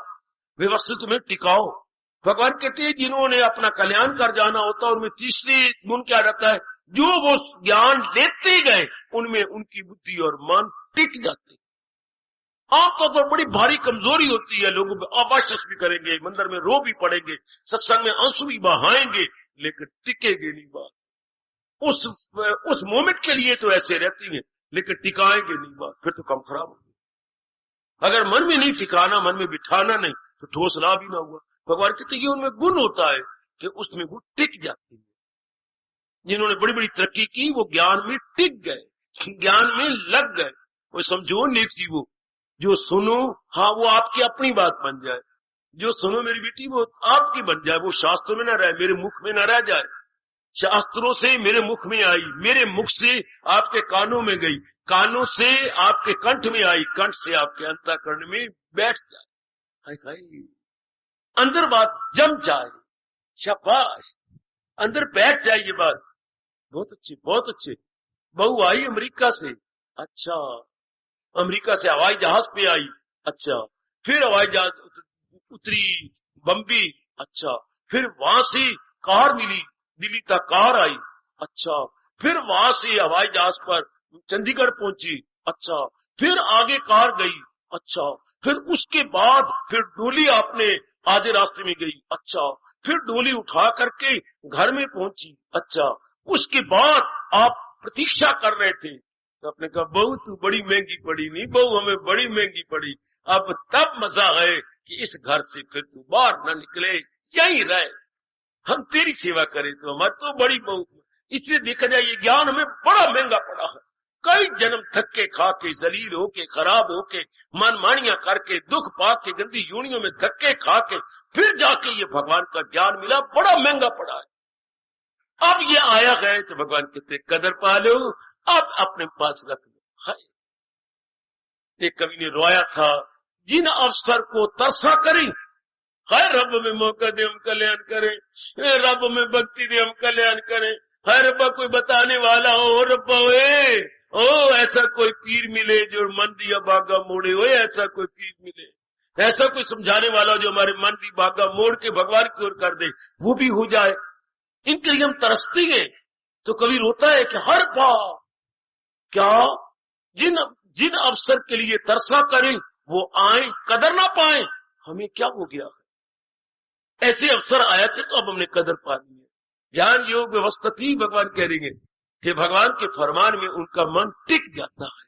व्यवस्थित में टिकाओ। भगवान कहते हैं जिन्होंने अपना कल्याण कर जाना होता है, उनमें तीसरी गुण क्या रहता है? जो वो ज्ञान लेते गए उनमें उनकी बुद्धि और मन टिक जाते। आमतौर पर बड़ी भारी कमजोरी होती है, लोगों में अवश्य भी करेंगे, मंदिर में रो भी पड़ेंगे, सत्संग में आंसू भी बहाएंगे, लेकिन टिकेंगे नहीं बात। उस मोमेंट के लिए तो ऐसे रहती हैं, लेकिन टिकाएंगे नहीं बात, फिर तो काम खराब होगी। अगर मन में नहीं टिकाना, मन में बिठाना नहीं, तो ठोस लाभ भी ना हुआ। भगवान कहते ये उनमें गुण होता है कि उसमें वो टिक जाती है। जिन्होंने बड़ी बड़ी तरक्की की वो ज्ञान में टिक गए, ज्ञान में लग गए। वो समझो नेक जी, वो जो सुनो, हाँ वो आपकी अपनी बात बन जाए। जो सुनो मेरी बेटी वो आपकी बन जाए, वो शास्त्रों में न रहे, मेरे मुख में न रह जाए। शास्त्रों से मेरे मुख में आई, मेरे मुख से आपके कानों में गई, कानों से आपके कंठ में आई, कंठ से आपके अंतःकरण में बैठ जाए। हाय हाय, अंदर बात जम जाए, शाबाश, अंदर बैठ जाए ये बात। बहुत अच्छे, बहुत अच्छे। बहू आई अमेरिका से, अच्छा, अमेरिका से हवाई जहाज पे आई, अच्छा, फिर हवाई जहाज उतरी बम्बई, अच्छा, फिर वहां से कार मिली, दिल्ली तक कार आई, अच्छा, फिर वहां से हवाई जहाज पर चंडीगढ़ पहुंची, अच्छा, फिर आगे कार गई, अच्छा, फिर उसके बाद फिर डोली आपने आधे रास्ते में गई, अच्छा, फिर डोली उठा करके घर में पहुंची, अच्छा, उसके बाद आप प्रतीक्षा कर रहे थे, तो आपने कहा बहू तू बड़ी महंगी पड़ी। नहीं बहू, हमें बड़ी महंगी पड़ी। अब तब मजा है कि इस घर से फिर तू बाहर न निकले, यहीं रहे, हम तेरी सेवा करें, तो हमारी तो बड़ी बहू। इसलिए देखा जाए ये ज्ञान हमें बड़ा महंगा पड़ा है। कई जन्म थक्के खा के, जलील होके, खराब होके, मनमानियां करके, दुख पाके, गंदी यूनियों में धक्के खा के फिर जाके ये भगवान का ज्ञान मिला, बड़ा महंगा पड़ा है। अब ये आया गए तो भगवान कहते कदर पा लो, अब अपने पास रख लो। एक कवि ने रोया था, जिन अवसर को तरसा करें, हर रब में मौका दे हम कल्याण करें, रब में भक्ति दे हम कल्याण करें। हर रब्बा कोई बताने वाला हो, रब्बा ओ ऐसा कोई पीर मिले जो मन दिया भागा मोड़े, हो ऐसा कोई पीर मिले, ऐसा कोई समझाने वाला जो हमारे मन की भागा मोड़ के भगवान की ओर कर दे, वो भी हो जाए। इनके लिए हम तरसते हैं। तो कवि रोता है कि हर बार क्या जिन अवसर के लिए तरसा करें वो आए, कदर ना पाए, हमें क्या हो गया है? ऐसे अवसर आया थे तो अब हमने कदर पा ली है। ज्ञान योग व्यवस्था ही भगवान कह रही है कि भगवान के फरमान में उनका मन टिक जाता है।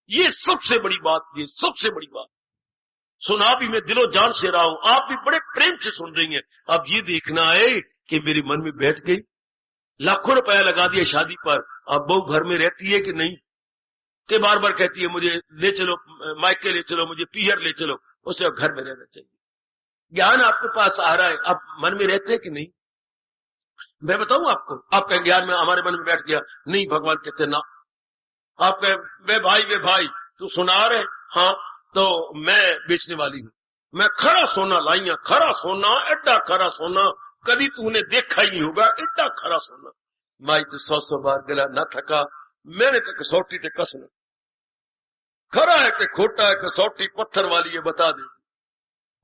ये सबसे बड़ी बात, ये सबसे बड़ी बात सुना भी मैं दिलो जान से रहा हूं, आप भी बड़े प्रेम से सुन रही हैं। अब ये देखना है कि मेरे मन में बैठ गई। लाखों रुपया लगा दिया शादी पर, अब बहू घर में रहती है कि नहीं, कि बार बार कहती है मुझे ले चलो मायके, ले चलो मुझे पीहर ले चलो, उसे घर में रहना चाहिए। ज्ञान आपके पास आ रहा है, अब मन में रहते हैं कि नहीं? मैं बताऊं आपको, आपका ज्ञान में हमारे मन में बैठ गया, नहीं भगवान कहते ना। आप कहे वे भाई तू सुना रहे, हाँ तो मैं बेचने वाली हूं, मैं खरा सोना लाइया, खरा सोना, एड्डा खरा सोना, कभी तूने देखा ही नहीं होगा, एड्डा खरा सोना। माई तो 100 बार गला ना थका, मैंने तो कसौटी ते कसना, खरा है कि खोटा है, कसौटी पत्थर वाली है बता दे,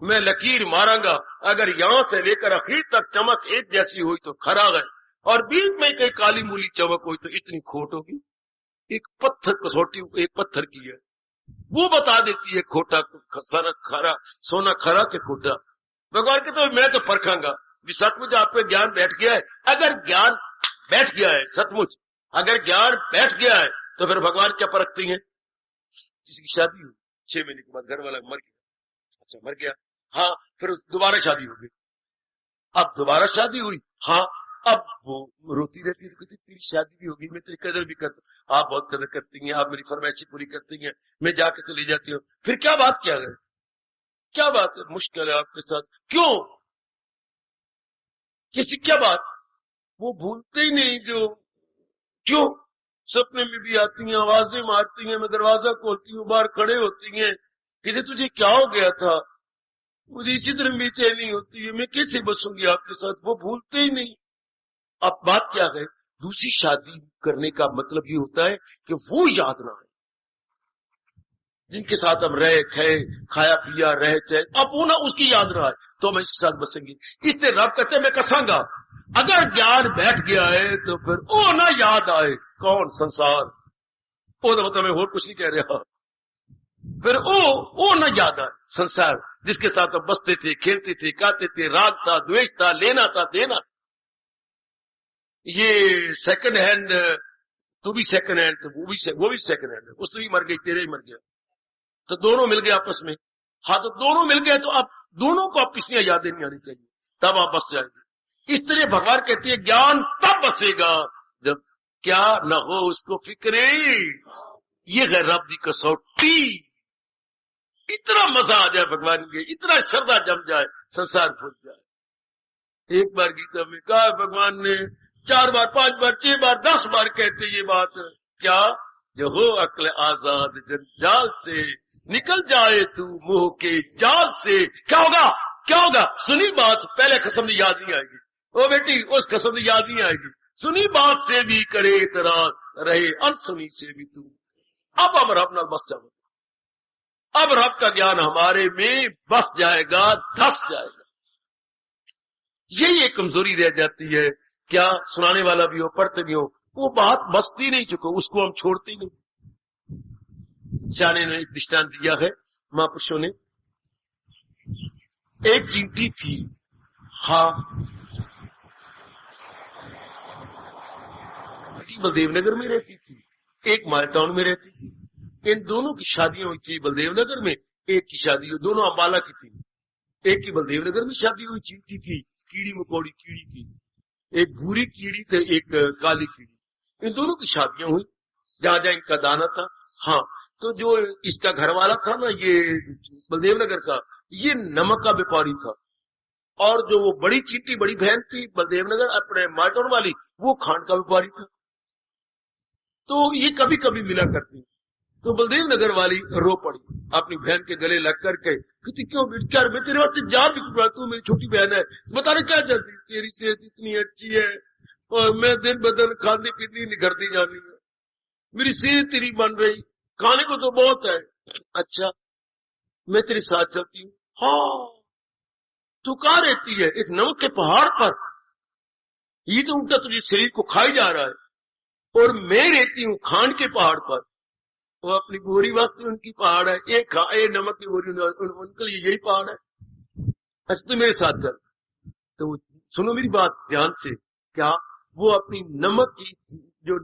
मैं लकीर मारांगा, अगर यहां से लेकर आखिर तक चमक एक जैसी हुई तो खरा है, और बीच में कहीं काली मूली चमक हुई तो इतनी खोट होगी। एक पत्थर कसौटी एक पत्थर की है, वो बता देती है खोटा खरा, सोना खरा के खोटा। भगवान कहते तो मैं तो परखांगा भी सचमुच आप पे ज्ञान बैठ गया है। अगर ज्ञान बैठ गया है सचमुच, अगर ज्ञान बैठ गया है तो फिर भगवान क्या परखते हैं? किसी की शादी हुई 6 महीने के बाद घर वाला मर गया, अच्छा मर गया, हाँ, फिर दोबारा शादी हो गई। अब दोबारा शादी हुई, हाँ, अब वो रोती रहती है, तो कहती तेरी शादी भी होगी, मैं तेरी कदर भी करता हूँ, आप बहुत कदर करती हैं, आप मेरी फरमाइशी पूरी करती हैं, मैं जाके तो ले जाती हूँ। फिर क्या बात क्या है, क्या बात है, मुश्किल है आपके साथ, क्यों, किसी क्या बात, वो भूलते ही नहीं जो, क्यों, सपने में भी आती हैं, आवाजें मारती हैं, मैं दरवाजा खोलती हूँ, बाहर खड़े होती हैं, कहते तुझे क्या हो गया था, मुझे इसी तरह बेचैनी होती है, मैं कैसे बसूंगी आपके साथ, वो भूलते ही नहीं। अब बात क्या है, दूसरी शादी करने का मतलब ये होता है कि वो याद ना आए जिनके साथ हम रहे खाए, खाया पिया रहे चाहे, अब वो ना उसकी याद ना आए, तो हम इसके साथ बसेंगे। इससे रब कहते हैं मैं कसांगा, अगर ज्ञान बैठ गया है तो फिर वो ना याद आए, कौन, संसार, वो तो मतलब मैं और कुछ नहीं कह रहा, फिर वो ना याद आए, संसार जिसके साथ हम बसते थे, खेलते थे, खाते थे, राग था, द्वेष था, लेना था, देना। ये सेकंड हैंड, तू भी सेकंड हैंड, वो भी सेकंड हैंड है, उसने भी मर गई, तेरे ही मर गया, तो दोनों मिल गए आपस में, हाँ, तो दोनों मिल गए, तो आप दोनों को आप पिछली यादें नहीं आनी चाहिए, तब आप बस जाएंगे। इस तरह भगवान कहती है ज्ञान तब बसेगा जब क्या न हो उसको फिक्रे, ये है रब दी कसौटी, इतना मजा आ जाए भगवान के, इतना श्रद्धा जम जाए, संसार भूल जाए। एक बार गीता में कहा भगवान ने 4 बार 5 बार 6 बार 10 बार कहते ये बात, क्या, जो हो अक्ल आजाद जंजाल से, निकल जाए तू मोह के जाल से, क्या होगा, क्या होगा, सुनी बात पहले कसम याद नहीं आएगी, ओ बेटी उस कसम याद नहीं आएगी, सुनी बात से भी करे इतराज, रहे अनसुनी से भी तू, अब हम रब नाल बस जाओ, अब रब का ज्ञान हमारे में बस जाएगा, धस जाएगा। यही एक कमजोरी रह जाती है, क्या सुनाने वाला भी हो, पढ़ते भी हो, वो बात बसती नहीं, चुको उसको हम छोड़ते ही नहीं। सियाने ने एक दृष्टांत दिया है, महापुरुषों ने, एक चींटी थी, हाँ, बलदेव नगर में रहती थी, एक मालटाउन में रहती थी, इन दोनों की शादियां हुई थी बलदेव नगर में, एक की शादी हुई, दोनों अम्बाला की थी, एक की बलदेव नगर में शादी हुई चींटी की, कीड़ी मकोड़ी कीड़ी की, एक भूरी कीड़ी थे, एक काली कीड़ी, इन दोनों की शादियां हुई, जहां जहां इनका दाना था। हाँ, तो जो इसका घर वाला था ना, ये बलदेव नगर का, ये नमक का व्यापारी था, और जो वो बड़ी चींटी बड़ी बहन थी बलदेव नगर अपने माल्टोन वाली, वो खांड का व्यापारी था, तो ये कभी कभी मिला करती। तो बलदेव नगर वाली रो पड़ी, अपनी बहन के गले लग करके, कहती क्यों क्या, मैं तेरे वास्ते जा भी कुछ, तू मेरी छोटी बहन है, बता रहे क्या चाहती, तेरी सेहत इतनी अच्छी है और मैं दिन ब दिन खाती पीती निखरती जानी है, मेरी सेहत तेरी बन रही, खाने को तो बहुत है, अच्छा मैं तेरे साथ चलती हूँ, हाँ, तू कहाँ रहती है, एक नमक के पहाड़ पर, ये तो उल्टा तुझे शरीर को खाई जा रहा है, और मैं रहती हूँ खांड के पहाड़ पर, वो अपनी बोरी वास्ते उनकी पहाड़ है, एक नमक की बोरी, उनके लिए यही पहाड़ है, अच्छा तो मेरे साथ चल। तो सुनो मेरी बात ध्यान से, क्या वो अपनी नमक की, जो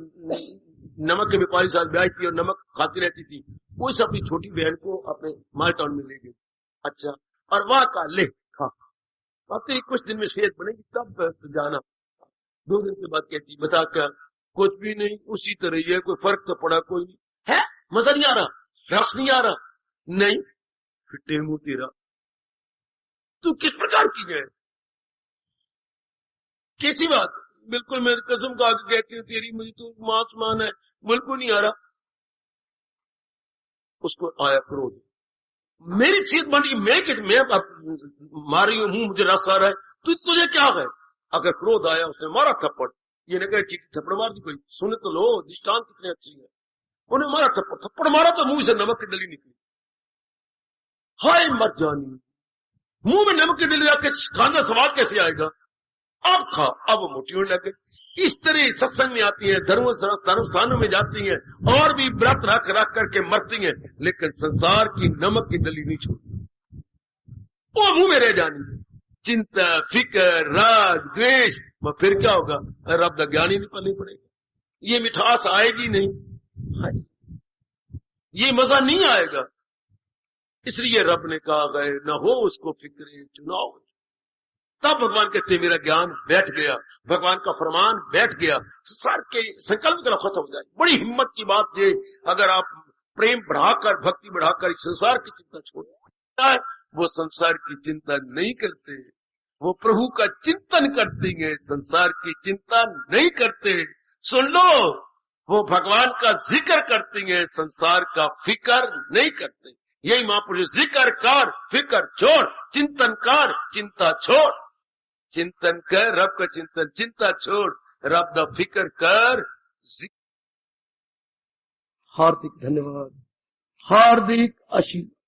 नमक के व्यापारी साथ ब्याह की और नमक खाती रहती थी, वो इस अपनी छोटी बहन को अपने माल टाउन में ले गई, अच्छा, और वहां का ले खा, अब तेरी कुछ दिन में सेहत बनेगी तब तो जाना। 2 दिन के बाद कहती बता क्या, कुछ भी नहीं, उसी तरह ही है, कोई फर्क तो पड़ा कोई नहीं है, मजा नहीं आ रहा, रस नहीं आ रहा, नहीं, फिटे मुंह तेरा, तू किस प्रकार की है, कैसी बात, बिल्कुल मेरी कसम खा के कहती हूँ तेरी मुझे तो मां समान है, बिल्कुल नहीं आ रहा। उसको आया क्रोध, मेरी चीज बनी, मैं मार रही हूं, मुझे रस आ रहा है, तुझे क्या है, अगर क्रोध आया उसने मारा थप्पड़, ये नहीं कहे चीटी थप्पड़ मार दी कोई, सुने तो लो दृष्टांत कितनी अच्छी है, उन्हें मारा थप्पड़ मारा तो मुंह से नमक की डली निकली, हाय मत जानी, मुंह में नमक की डली आके खाना स्वाद कैसे आएगा, अब खा, अब मोटी होने लगे। इस तरह सत्संग में आती है, धर्म स्थानों में जाती हैं, और भी व्रत रख रख करके मरती हैं, लेकिन संसार की नमक की डली नहीं छोड़ती, वो मुंह में रह जानी है, चिंता फिक्र राग द्वेष, फिर क्या होगा, रब का ज्ञान ही नहीं पानी पड़ेगा, ये मिठास आएगी नहीं, ये मजा नहीं आएगा। इसलिए रब ने कहा गए न हो उसको फिक्रे चुनाव। तब भगवान कहते मेरा ज्ञान बैठ गया, भगवान का फरमान बैठ गया, संसार के संकल्प का खत्म हो जाए। बड़ी हिम्मत की बात है, अगर आप प्रेम बढ़ाकर भक्ति बढ़ाकर इस संसार की चिंता छोड़ता है, वो संसार की चिंता नहीं करते, वो प्रभु का चिंतन करते हैं, संसार की चिंता नहीं करते। सुन लो, वो भगवान का जिक्र करते हैं, संसार का फिक्र नहीं करते। यही महापुरुष जिक्र कर फिक्र छोड़, चिंतन कर चिंता छोड़, चिंतन कर रब का चिंतन, चिंता छोड़ रब द फिक्र कर। हार्दिक धन्यवाद, हार्दिक आशीर्वाद।